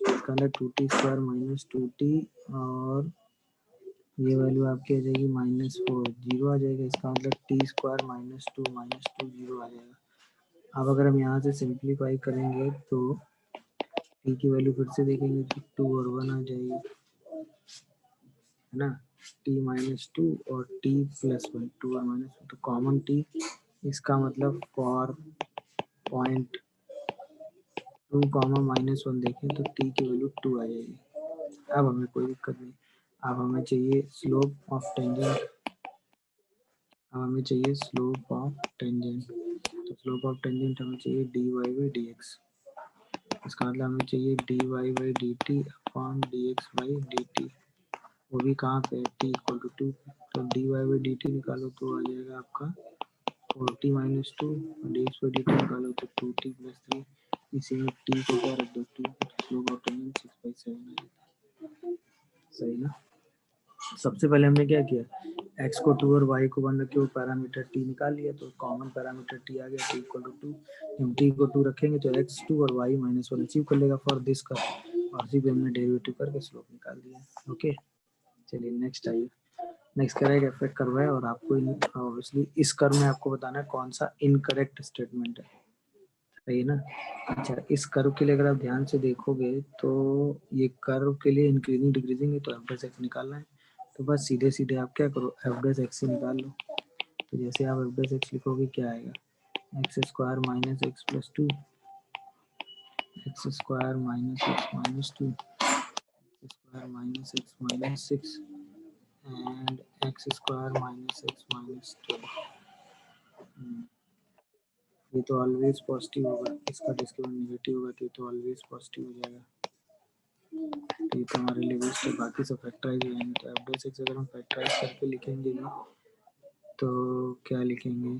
इसका मतलब 2t स्क्वायर माइनस 2t और ये वैल्यू आपकी आ जाएगी -4, 0 आ जाएगा। इसका मतलब t स्क्वायर -2 0 आ जाएगा। अब अगर हम यहाँ से सिंप्लीफाई करेंगे तो t की वैल्यू फिर से देखेंगे तो 2 और 1 आ जाएगी, है ना। t -2 और t +1, 2 और -1 तो कॉमन t, इसका मतलब फॉर पॉइंट 2, -1 देखें तो t की वैल्यू 2 आ जाएगी। अब हमें कोई दिक्कत नहीं। अब हमें चाहिए स्लोप ऑफ टेंजेंट, अब हमें चाहिए स्लोप ऑफ टेंजेंट। तो स्लोप ऑफ टेंजेंट हमें चाहिए dy/dx, इसका मतलब हमें चाहिए dy/dt अपॉन dx/dt, वो भी कहाँ पे t = 2 पे। तो d y by d t निकालो तो आ जाएगा आपका 40 minus two, d x by d t निकालो तो 2t प्लस 3, इसी में t को क्या रख दो 2, स्लोप ऑफ टेंजेंट 6/7 आ जाता है। सही ना। सबसे पहले हमने क्या किया, x को 2 और y को 1 रखे, वो पैरामीटर t निकाल लिया, तो कॉमन पैरामीटर t आ गया, t इक्वल टू 2। हम t को 2 रखेंगे तो x 2 और y -1 अचीव कर लेगा फॉर दिस का, और इसी पे हमने डेरिवेटिव करके स्लोप निकाल दिया। ओके, चलिए नेक्स्ट आइए। नेक्स्ट करें इफेक्ट कर्व है, और आपको ऑब्वियसली इस कर्व में आपको बताना है कौन सा इनकरेक्ट स्टेटमेंट है। सही है ना। अच्छा, इस कर्व के लिए अगर आप ध्यान से देखोगे तो ये कर्व के लिए इंक्रीजिंग डिक्रीजिंग है, तो एफ डैश एक्स निकालना है। तो बस सीधे सीधे आप क्या करो, एफ डैश एक्स से निकाल लो। तो जैसे आप एफ डैश एक्स लिखोगे क्या आएगा, x square minus x plus 2, x square minus x minus 2, x square minus x minus 6 and x square minus x minus 2। ये तो ऑलवेज पॉजिटिव होगा, इसका डिस्क्रिमिनेंट नेगेटिव होगा, तो ये तो ऑलवेज पॉजिटिव हो जाएगा। तो ये तो हमारे लिए वेस्ट है, बाकी सब फैक्टराइज हो जाएंगे। तो एफ डैश एक्स अगर हम फैक्टराइज करके लिखेंगे भी तो क्या लिखेंगे,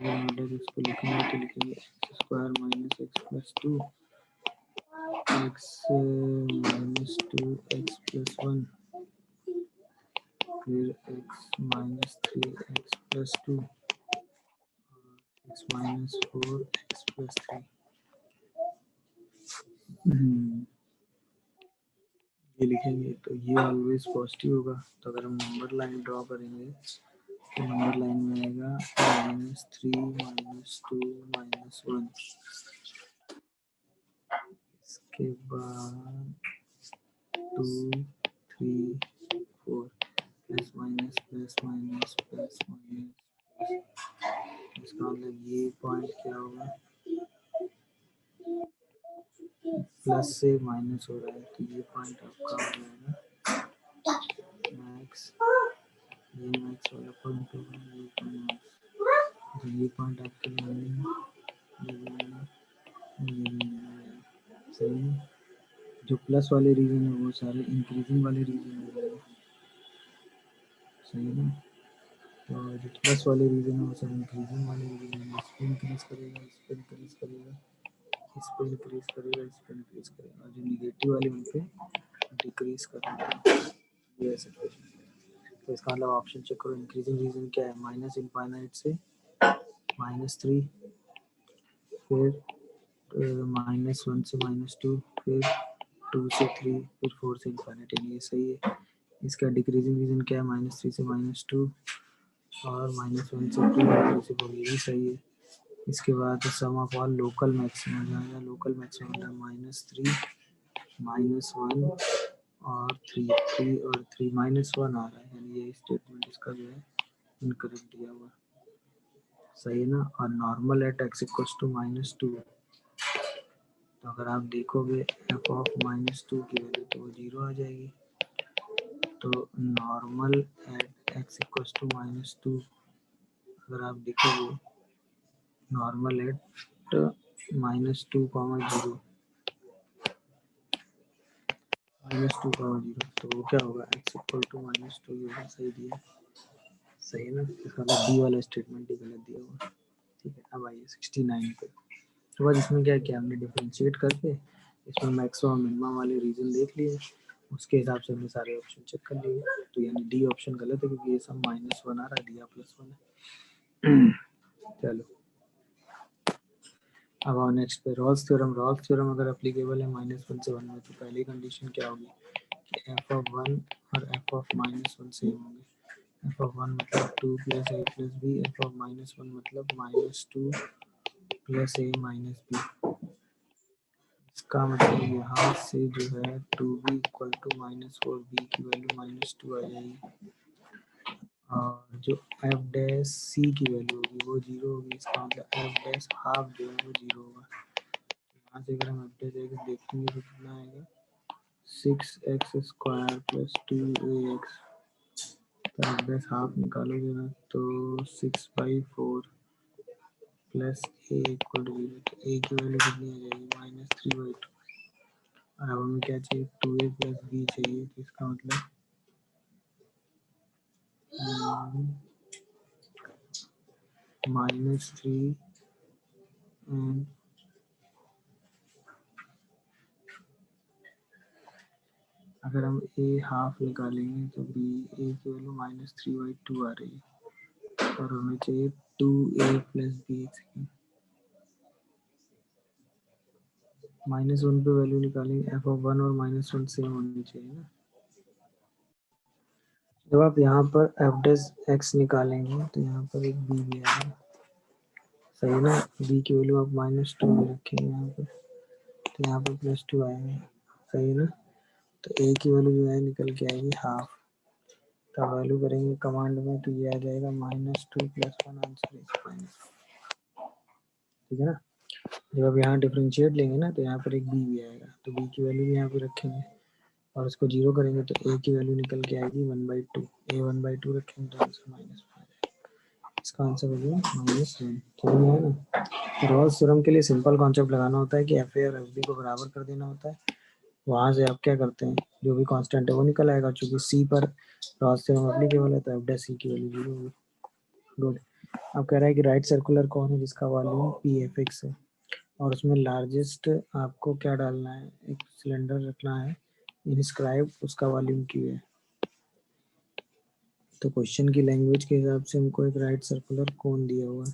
एफ डैश एक्स को लिखेंगे तो लिखेंगे x square minus x plus 2, x minus 2 x plus 1, फिर x minus 3 x plus 2, x minus 4 x plus 3। ये लिखेंगे तो ये ऑलवेज पॉजिटिव होगा। तो अगर हम नंबर लाइन ड्रॉ करेंगे तो नंबर लाइन में आएगा -3 -2 -1, इसके बाद 2 3 4 plus minus plus minus plus minus. इसका मतलब ये पॉइंट क्या होगा, प्लस से माइनस हो रहा है, तो ये पॉइंट आपका हो जाएगा मैक्स, ये मैक्स वाला पॉइंट होगा, ये पॉइंट, तो ये पॉइंट आपके लिए सही है। जो प्लस वाले रीजन है वो सारे इंक्रीजिंग वाले रीजन हो जाएंगे। सही है ना। तो जो प्लस वाले रीजन है वो सब इंक्रीजिंग वाले रीजन है, इस पे इंक्रीज करेगा, इस पे इंक्रीज करेगा, इस पे इंक्रीज करेगा, इस पे इंक्रीज करेगा, और जो निगेटिव वाले उन पे डिक्रीज करेगा। ये ऐसे क्वेश्चन। तो इसका मतलब ऑप्शन चेक करो, इंक्रीजिंग रीजन क्या है, माइनस इनफाइनाइट से -3, फिर -1 से -2, फिर 2 से 3, फिर 4 से इनफाइनाइट, यानी ये सही है। इसका डिक्रीजिंग रीजन क्या है, -3 से -2 और -1 से 2 और 3 से 4, ये भी सही है। इसके बाद सम ऑफ ऑल लोकल मैक्सिमम जाएगा, लोकल मैक्सिमम है -3 -1 और 3 और 3 -1 आ रहा है, यानी ये स्टेटमेंट इसका जो है इनकरेक्ट दिया हुआ। सही है ना। और normal at x equals to -2, तो अगर आप देखोगे एफ ऑफ -2 की वैल्यू तो वो 0 आ जाएगी। तो normal at x equals to -2 अगर आप देखोगे, नॉर्मल एट -2, -2, 0, तो वो क्या होगा, एक्स इक्वल टू -2 होगा। सही दिया, सही है ना। इसका मतलब डी वाला स्टेटमेंट ही गलत दिया हुआ। ठीक है, अब आइए 69 पे। तो बस इसमें क्या किया हमने, डिफरेंशिएट करके इसमें मैक्सिमम मिनिमम वाले रीजन देख लिए, उसके हिसाब से हमने सारे ऑप्शन चेक कर लिए। तो यानी डी ऑप्शन गलत है, क्योंकि ये सब -1 आ रहा है, दिया +1 है। चलो अब आओ नेक्स्ट पे, रॉल्स थ्योरम। रॉल्स थ्योरम अगर एप्लीकेबल है -1 से 1 में, तो पहली कंडीशन क्या होगी कि एफ ऑफ 1 और एफ ऑफ -1 सेम होंगे। एफ ऑफ 1 मतलब 2 + a + b, एफ ऑफ -1 मतलब -2 + a - b। इसका मतलब यहाँ से जो है 2b = -4b की वैल्यू -2 आ जाएगी, और जो एफ डैश सी की वैल्यू होगी वो 0 होगी। इसका मतलब एफ डैश हाफ जो है वो 0 होगा। यहाँ से अगर हम एफ डैश एक्स देखेंगे तो कितना आएगा, 6x² + 2ax, तो एफ डैश हाफ निकालोगे ना तो 6/4 + a = 0, तो a की वैल्यू कितनी आ जाएगी, -3/2। और अब हमें क्या चाहिए, 2a + b चाहिए, तो इसका मतलब -3 एंड अगर हम a हाफ निकालेंगे तो b a की वैल्यू -3/2 आ रही है और हमें चाहिए 2a + bx की। -1 पे वैल्यू निकालेंगे f(1) और -1 सेम होनी चाहिए ना। जब आप यहाँ पर f(x) निकालेंगे तो यहाँ पर एक b भी आएगा, सही ना। b की वैल्यू आप -2 भी रखेंगे यहाँ पर, तो यहाँ पर +2 आएगा, सही ना। तो a की वैल्यू जो है निकल के आएगी हाफ। तो वैल्यू करेंगे कमांड में तो ये आ जाएगा -2 + 1 आंसर इज, ठीक है ना। जब आप यहाँ डिफरेंशिएट लेंगे ना तो यहाँ पर एक b भी आएगा, तो b की वैल्यू भी यहाँ पे रखेंगे और उसको 0 करेंगे तो a की वैल्यू निकल के आएगी 1/2। a 1/2 रखेंगे तो आंसर -5। इसका आंसर हो गया -1। समझ में आया ना। रॉल्स थ्योरम के लिए सिंपल कॉन्सेप्ट लगाना होता है कि एफ ए और एफ बी को बराबर कर देना होता है। वहाँ से आप क्या करते हैं, जो भी कांस्टेंट है वो निकल आएगा। चूंकि सी पर रॉल्स थ्योरम एप्लीकेबल है तो एफ डैश सी की वैल्यू 0 होगी। गुड। अब कह रहा है कि राइट सर्कुलर कौन है जिसका वॉल्यूम पी एफ एक्स है और उसमें लार्जेस्ट आपको क्या डालना है, एक सिलेंडर रखना है इनस्क्राइब, उसका वॉल्यूम क्यू है। तो क्वेश्चन की लैंग्वेज के हिसाब से हमको एक राइट सर्कुलर कोन दिया हुआ है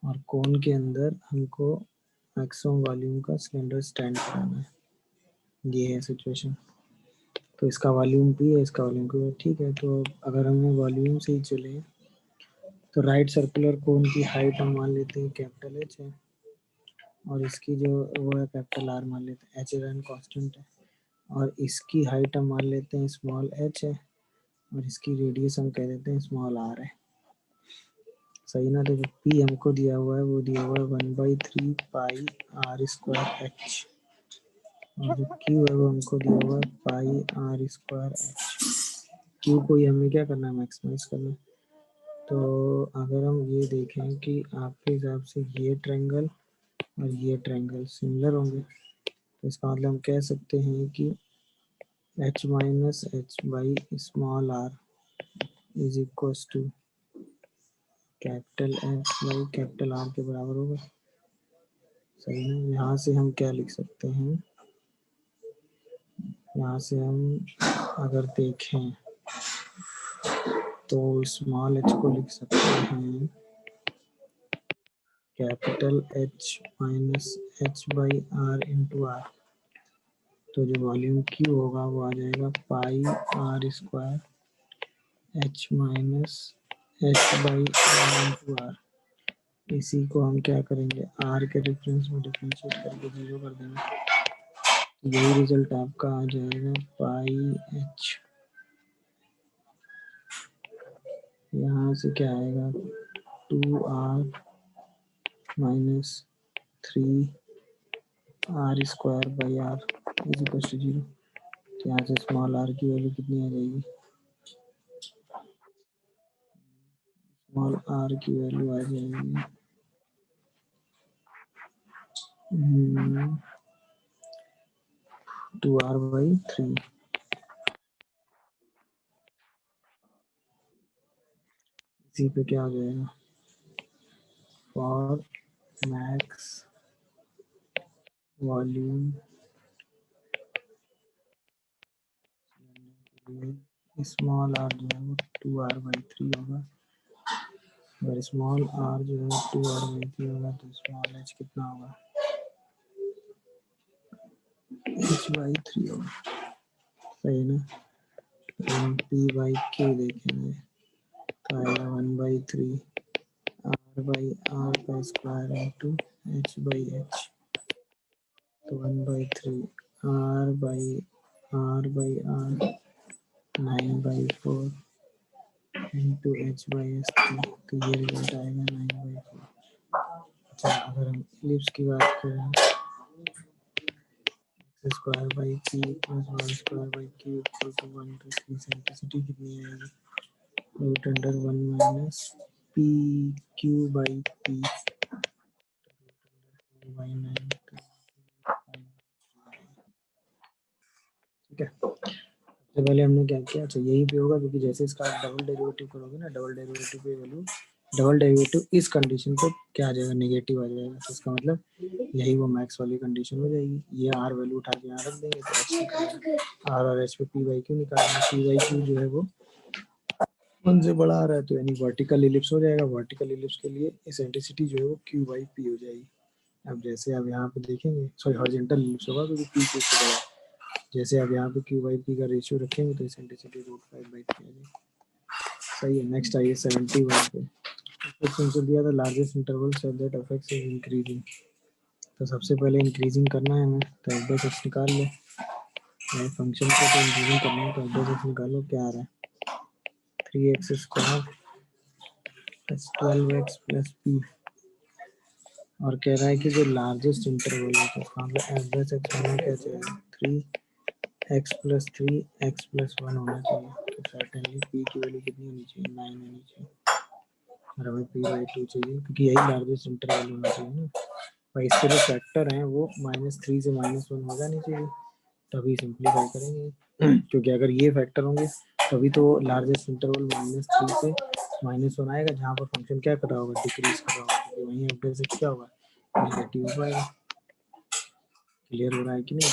और कोन के अंदर हमको मैक्सिमम वॉल्यूम का सिलेंडर स्टैंड कराना है, ये है सिचुएशन। तो इसका वॉल्यूम पी है, इसका वॉल्यूम क्यू है, ठीक है। तो अगर हमें वॉल्यूम से ही चले तो राइट सर्कुलर कोन की हाइट हम मान लेते हैं कैपिटल एच है और इसकी जो वो है कैपिटल आर मान लेते हैं, एच एन कांस्टेंट है और इसकी हाइट हम मान लेते हैं स्मॉल एच है और इसकी रेडियस हम कह देते हैं स्मॉल आर है, सही ना। तो जो पी हमको दिया हुआ है वो दिया हुआ है 1/3 पाई आर स्क्वायर एच और जो क्यू है वो हमको दिया हुआ है पाई आर स्क्वायर एच। क्यू को ही हमें क्या करना है, मैक्सिमाइज करना है। तो अगर हम ये देखें कि आपके हिसाब से ये ट्रायंगल और ये ट्रायंगल सिमिलर होंगे तो इसका मतलब हम कह सकते हैं कि h minus H by small r is equal to capital h by capital r के बराबर होगा, सही है। यहाँ से हम क्या लिख सकते हैं, यहाँ से हम अगर देखें तो स्मॉल एच को लिख सकते हैं capital H minus H by R into R. तो जो वॉल्यूम क्यू होगा वो आ जाएगा pi R square H minus H by R into R. इसी को हम क्या करेंगे, आर के डिफरेंस में डिफरेंशिएट करके 0 कर देंगे, यही रिजल्ट आपका आ जाएगा पाई एच। यहाँ से क्या आएगा 2r minus 3r square by r is equal to 0। तो यहाँ से स्मॉल आर की वैल्यू कितनी आ जाएगी, स्मॉल आर की वैल्यू आ जाएगी 2r/3। इसी पे क्या हो जाएगा, for max volume small r जो है वो 2r/3 होगा। अगर स्मॉल आर जो है 2r/3 होगा तो स्मॉल एच कितना होगा, h/3 होगा, सही ना। हम p/q देखेंगे तो आएगा 1/3 r/r का स्क्वायर इंटू h/h। तो 1/3 r/r 9/4 इंटू h/s। तो ये रिजल्ट आएगा 9/4। अच्छा, अगर हम इलिप्स की बात करें square by p plus 1 square by q equal to 1, तो इसकी सिंप्लिसिटी कितनी आएगी, root under 1 minus p q by p by 9। ठीक है, सबसे पहले हमने क्या किया, अच्छा यही पे होगा क्योंकि जैसे इसका डबल डेरिवेटिव करोगे ना, डबल डेरिवेटिव पे वैल्यू, डबल डेरिवेटिव इस कंडीशन पे क्या आ जाएगा, नेगेटिव आ जाएगा। तो इसका मतलब यही वो मैक्स वाली कंडीशन हो जाएगी। ये आर वैल्यू उठा के यहाँ रख देंगे तो एच निकलेगा। आर और एच पे पी वाई क्यू निकालेंगे। पी वाई क्यू जो है वो 1 से बड़ा आ रहा है तो यानी वर्टिकल इलिप्स हो जाएगा। वर्टिकल इलिप्स के लिए एसेंट्रिसिटी जो है वो क्यू बाई पी हो जाएगी। अब जैसे आप यहाँ पे देखेंगे, सॉरी हॉरिजॉन्टल इलिप्स होगा क्योंकि पी क्यू से बड़ा है। जैसे आप यहाँ पे क्यू बाई पी का रेशियो रखेंगे तो एसेंट्रिसिटी √5/3 आ जाएगी। सही है। नेक्स्ट आइए 71 पे। क्वेश्चन से दिया था largest interval so that FX is increasing. तो सबसे पहले इंक्रीजिंग करना है हमें, तो एफ बस एक्स निकाल लो। फंक्शन को तो इंक्रीजिंग करना है तो एफ बस एक्स निकालो। क्या आ रहा है, 3x² + 12x + p। और कह रहा है कि जो लार्जेस्ट इंटरवल है तो उसका मतलब एफ बस एक्स होना क्या चाहिए, 3x + 3x + 1 होना चाहिए। तो सर्टेनली p की वैल्यू कितनी होनी चाहिए, 9 होनी चाहिए। और हमें p/2 चाहिए क्योंकि यही लार्जेस्ट इंटरवल होना चाहिए ना। और इसके जो फैक्टर हैं वो -3 से -1 हो जाने चाहिए, तभी सिंप्लीफाई करेंगे। क्योंकि अगर ये फैक्टर होंगे तभी तो लार्जेस्ट इंटरवल -3 से -1 आएगा, जहाँ पर फंक्शन क्या कर रहा होगा, डिक्रीज कर रहा होगा। क्योंकि वहीं एफ से क्या होगा, नेगेटिव हो पाएगा। क्लियर हो रहा है कि नहीं।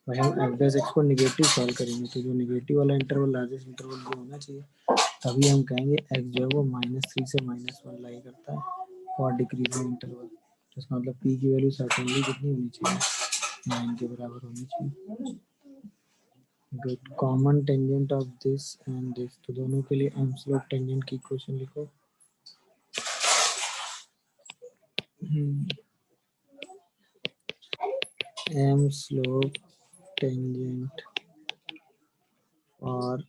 भाई हम एफ एक्स को निगेटिव सॉल्व करेंगे तो जो निगेटिव वाला इंटरवल लार्जेस्ट इंटरवल भी होना चाहिए, तभी हम कहेंगे एक्स जो है वो -3 से -1 लाई करता है और डिक्रीजिंग इंटरवल। तो इसका मतलब पी की वैल्यू सर्टेनली कितनी होनी चाहिए, 9 के बराबर होनी चाहिए। Good. Common tangent of this and this, तो दोनों के लिए एम स्लोप टेंजेंट की इक्वेशन लिखो। एम स्लोप टेंजेंट और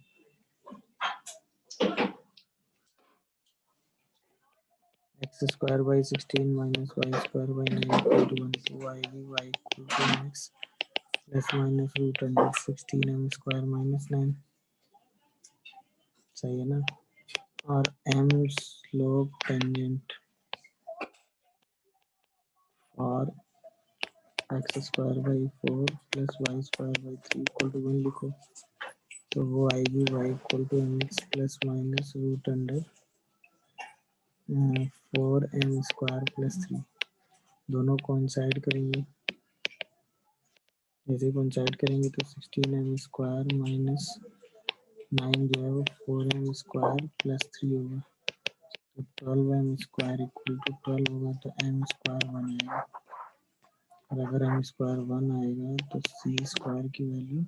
x² / 16 - y² / 9 = 1 to आएगी, y = mx ± √16m² - 9। सही है ना। और एम स्लोप टेंजेंट और x² / 4 + y² / 3 = 1 लिखो। तो वो आएगी y = mx ±√4m² + 3। दोनों कोइंसाइड करेंगे। जैसे कोइंसाइड करेंगे तो 16m² - 9 जो है वो 4m² + 3 होगा। तो 12m² = 12 होगा तो m² 1 आएगा। और अगर m² 1 आएगा तो c² की वैल्यू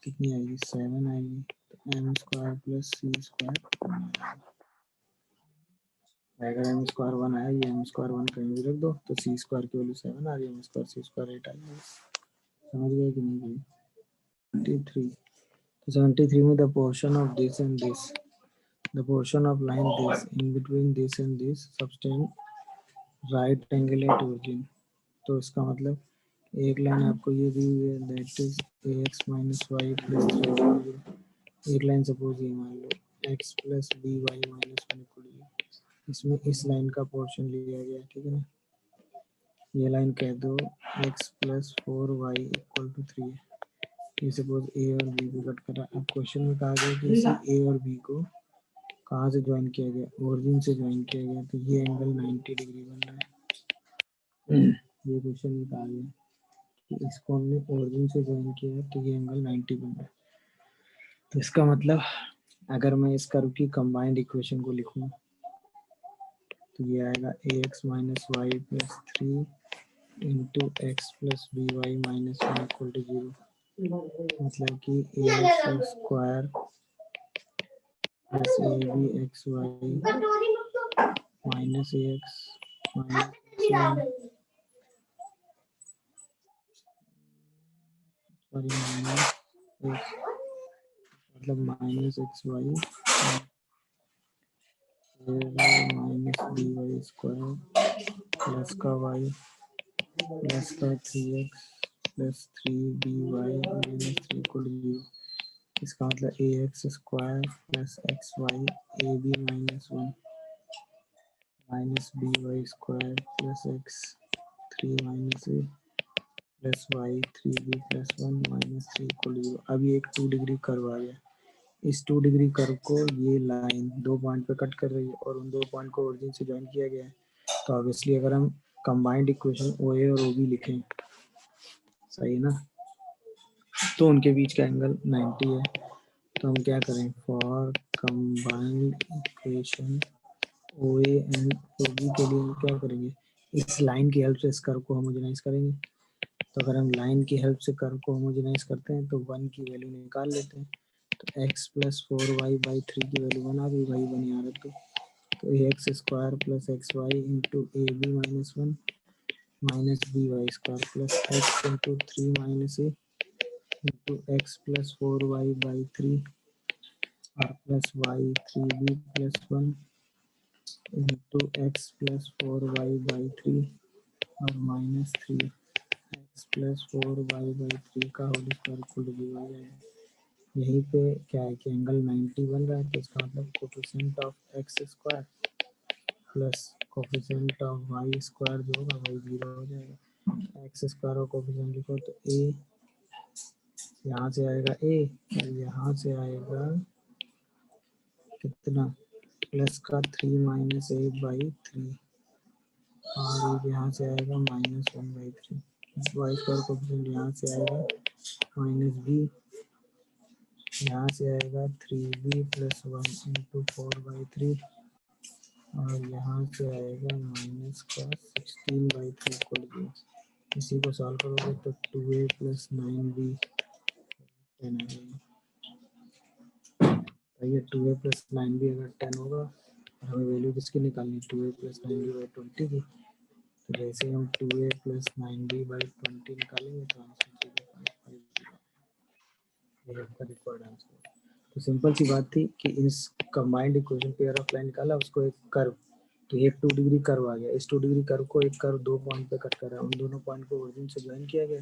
कितनी आएगी, 7 आएगी। तो m² + c²। अगर m² 1 आया, ये m² 1 कहीं भी रख दो तो c² की वैल्यू 7 आ रही है, m² c² 8 आ जाएगी। समझ गए कि नहीं भाई। 73। तो 73 में the portion of this and this, the portion of line this in between this and this subtend right angle at origin. तो इसका मतलब एक लाइन आपको ये दी हुई है, दैट इज ax - y + 3। एक लाइन सपोज ये मान लो x + by - 1 = 0। इसमें इस लाइन का पोर्शन लिया गया, ठीक है ना। ये लाइन कह दो x + 4y = 3 है। ये सपोज ए और बी को कट करा। अब क्वेश्चन में कहा गया कि इसे ए और बी को कहाँ से ज्वाइन किया गया, ओरिजिन से ज्वाइन किया गया, तो ये एंगल 90 डिग्री बन रहा है। ये क्वेश्चन में कहा गया कि इसको हमने ओरिजिन से ज्वाइन किया है तो ये एंगल 90 बन रहा है। तो इसका मतलब अगर मैं इस कर्व की कंबाइंड इक्वेशन को लिखूं तो ये आएगा ax - y + 3 × x + by - 1 = 0। मतलब कि ax² + abxy - ax - xy sorry मतलब -xy -by² प्लस का y प्लस का 3x + 3by - 3 = 0। इसका मतलब ax² + xy ab - 1 - by² + x 3 - a plus y 3b plus 1 minus 3 equal 0। अब ये एक 2 डिग्री कर्व आ गया। इस 2 डिग्री कर्व को ये लाइन 2 पॉइंट पे कट कर रही है और उन 2 पॉइंट को ओरिजिन से ज्वाइन किया गया है। तो ऑब्वियसली अगर हम कंबाइंड इक्वेशन ओ ए और ओ बी लिखें, सही ना, तो उनके बीच का एंगल 90 है। तो हम क्या करें, for combined equation O A and O B के लिए हम क्या करेंगे, इस लाइन की हेल्प से इस कर्व को होमोजेनाइज करेंगे। तो अगर हम लाइन की हेल्प से कर्व को होमोजेनाइज करते हैं तो 1 की वैल्यू निकाल लेते हैं। तो x प्लस 4y/3 की वैल्यू 1 आ गई, भाई 1 यहाँ रख दो। तो x square plus x y into a b minus 1 minus b y square plus x into 3 minus a into x plus 4y/3 और plus y 3b plus 1 into x plus 4y/3 और minus 3 x plus 4y/3 का whole square equal to 0 आ जाएगा। यहीं पे क्या है कि एंगल 90 बन रहा है, तो इसका मतलब coefficient of x square plus coefficient of y square जो होगा वही 0 हो जाएगा। एक्स स्क्वायर और कोफिशिएंट लिखो तो ए यहाँ से आएगा ए और यहाँ से आएगा कितना, प्लस का 3 माइनस ए बाई 3 और यहाँ से आएगा -1/3। वाई स्क्वायर कोफिशिएंट यहाँ से आएगा माइनस बी, यहाँ से आएगा 3b प्लस 1 इंटू 4/3 और यहाँ से आएगा माइनस का 16/3 इक्वल 0। इसी को सॉल्व करोगे तो 2a प्लस 9b 10 आ जाएगा। तो ये 2a प्लस 9b अगर 10 होगा और हमें वैल्यू किसकी निकालनी, 2a प्लस 9b/20 की। तो जैसे हम 2a प्लस 9b/20 निकालेंगे तो आंसर 0.50, ये आपका रिक्वायर्ड आंसर है। तो सिंपल सी बात थी कि इस combined equation pair of line निकाला, उसको एक कर्व, तो एक 2 डिग्री कर्व आ गया। इस 2 डिग्री कर्व को एक कर्व 2 पॉइंट पे कट कर रहा है, उन दोनों पॉइंट को ओरिजिन से ज्वाइन किया गया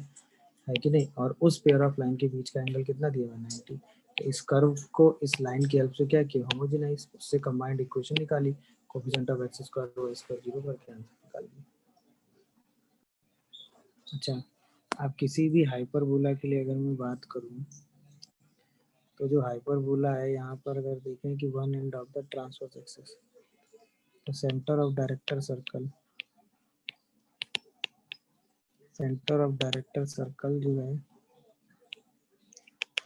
है कि नहीं, और उस पेयर ऑफ लाइन के बीच का एंगल कितना दिया हुआ है, 90। तो इस कर्व को इस लाइन की हेल्प से क्या किया, होमोजेनाइज, उससे कंबाइंड इक्वेशन निकाली, coefficient of x square y square 0 करके आंसर निकाल लिया। अच्छा, आप किसी भी हाइपरबोला के लिए अगर मैं बात करूं, तो जो हाइपरबोला है यहाँ पर अगर देखें कि one end of the transverse axis, तो centre of director circle, centre of director circle जो है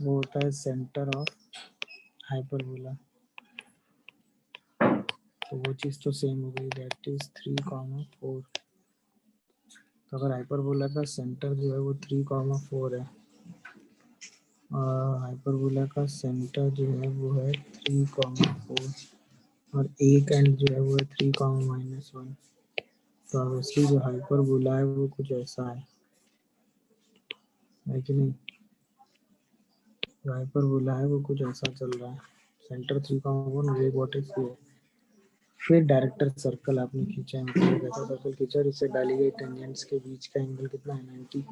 वो होता है सेंटर ऑफ हाइपरबोला। तो वो चीज़ तो सेम हो गई, दैट इज 3,4। तो अगर हाइपरबोला का सेंटर जो है वो 3,4 है और हाइपरबोला का सेंटर जो है वो है 3,4 और एक एंड जो है वो है 3,-1, तो ऑब्वियसली जो हाइपरबोला है वो कुछ ऐसा है कि नहीं, जो हाइपरबोला है वो कुछ ऐसा चल रहा है, सेंटर 3,1 वे व्हाट इज ये। फिर डायरेक्टर सर्कल आपने खींचा है, मतलब ऐसा सर्कल खींचा और इससे डाली गई टेंजेंट्स के बीच का एंगल कितना है, 90।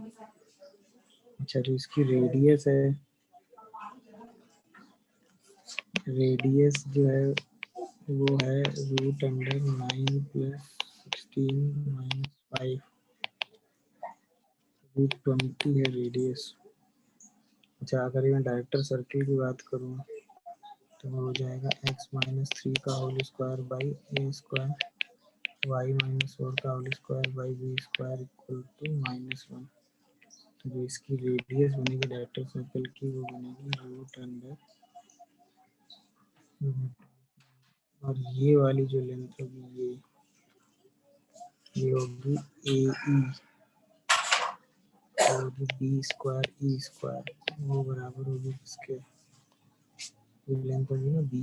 अच्छा, जो इसकी रेडियस है, रेडियस जो है वो है √9 प्लस 16 माइनस 5, √20 है रेडियस। अच्छा, अगर मैं डायरेक्टर सर्कल की बात करूँ तो वो हो जाएगा x-3 का whole square by a square y-4 का whole square by b square equal to -1। तो जो इसकी रेडियस बनेगी डायरेक्टर सर्कल की वो बनेगी और ये वाली जो लेंथ होगी ये होगी ए ई और बी स्क्वायर ई स्क्वायर वो बराबर होगी इसके, ये लेंथ होगी ना बी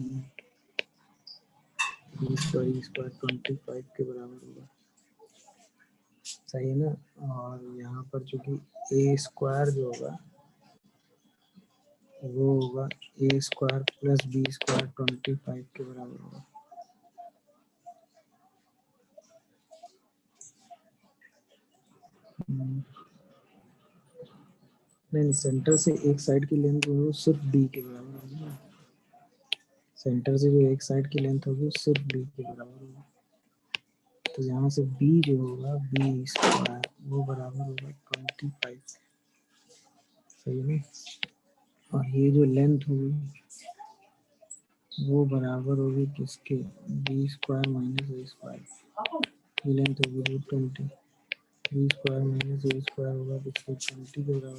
स्क्वायर 25 के बराबर होगा, सही है ना। और यहाँ पर चूंकि ए स्क्वायर जो होगा वो होगा ए स्क्वायर प्लस बी स्क्वायर 25 के बराबर होगा। नहीं, सेंटर से एक साइड की लेंथ होगी सिर्फ बी के बराबर होगी, सेंटर से जो एक साइड की लेंथ होगी सिर्फ बी के बराबर होगी। तो यहाँ से b जो होगा b स्क्वायर वो बराबर होगा 25, सही है। और ये जो लेंथ होगी वो बराबर होगी किसके, b square minus a square, ये लेंथ होगी √20, b square minus a square होगा किसके 20 के बराबर,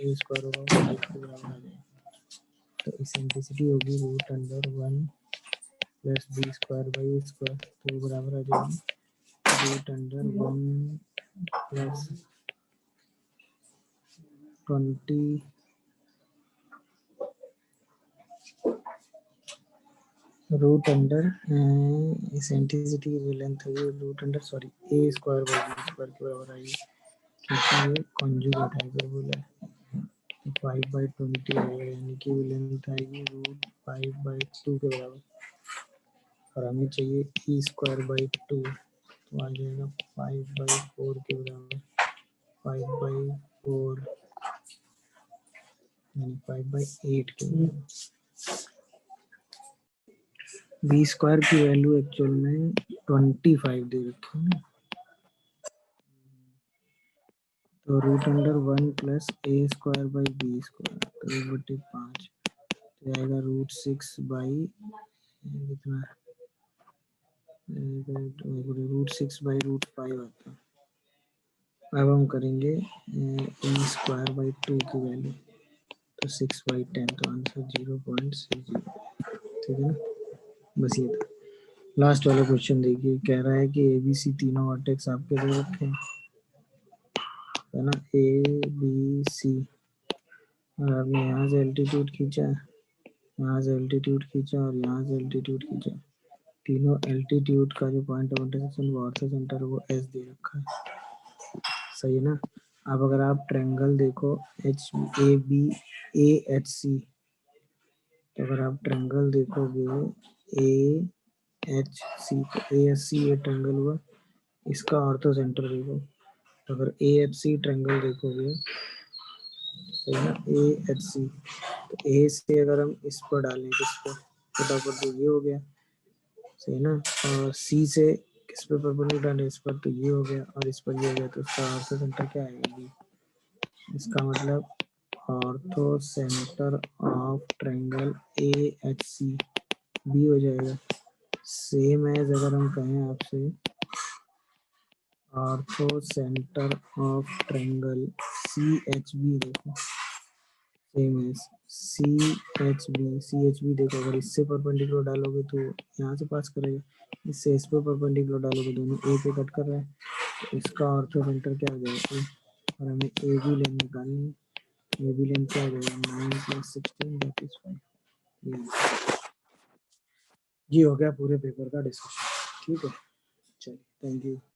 a स्क्वायर होगा 5 के बराबर आ जाएगा। तो इसेंट्रिसिटी होगी √1 plus b square by a square, तो वो बराबर आ जाएगी √1 प्लस 20 इसेंट्रिसिटी की जो लेंथ है sorry a square by b square के बराबर आएगी, क्योंकि ये कॉन्जुगेट हाइपरबोला है। तो 5/20 आएगा, यानी कि लेंथ आएगी √5/2 के बराबर, और हमें चाहिए e स्क्वायर बाई 2, तो आ जाएगा 5/4 के बराबर, 5/4 यानी 5/8 के बराबर। बी स्क्वायर की वैल्यू एक्चुअल में 25 दे रखी है, तो √1 plus a square by b square, तो 1/5 तो आएगा √6 बाई कितना, √6/5 आता है। अब हम करेंगे e स्क्वायर बाई 2 की वैल्यू, तो 6/10, तो आंसर 0.60, ठीक है ना। बस ये था। लास्ट वाला क्वेश्चन देखिए, कह रहा है कि ABC तीनों वर्टेक्स आपके दे रखे हैं, है ना, ABC, और आपने यहाँ से एल्टीट्यूड खींचा, यहाँ से एल्टीट्यूड खींचा और यहाँ से एल्टीट्यूड खींचा, तीनों एल्टीट्यूड का जो पॉइंट ऑफ इंटरसेक्शन वो ऑर्थो सेंटर वो S दे रखा है, सही है ना। अब अगर आप ट्रायंगल देखो HABAHC, तो अगर आप ट्रायंगल देखोगे AHC, तो AHC ये ट्रायंगल हुआ, इसका ऑर्थो सेंटर देखो, तो अगर AHC ट्रायंगल देखोगे, सही ना, AHC, तो A से अगर हम इस पर डालें किस पर, फटाफट तो ये हो गया, सही ना, और C से किस पे परपेंडिकुलर डालें, इस पर, तो ये हो गया, और इस पर ये हो गया, तो इसका ऑर्थो सेंटर क्या आएगा B। इसका मतलब ortho centre of triangle AHC B हो जाएगा। सेम एज अगर हम कहें आपसे ortho centre of triangle CHB, देखो सेम एज CHB देखो, अगर इससे परपेंडिकुलर डालोगे तो यहाँ से पास करेगा, इससे इस पर परपेंडिकुलर डालोगे दोनों A पे कट कर रहा है, तो इसका ऑर्थो सेंटर क्या आ जाएगा, और हमें AB लेन निकालनी है, AB लेन क्या आ जाएगा 9 + 16 दैट इज 5। ये हो गया पूरे पेपर का डिस्कशन, ठीक है, चलिए थैंक यू।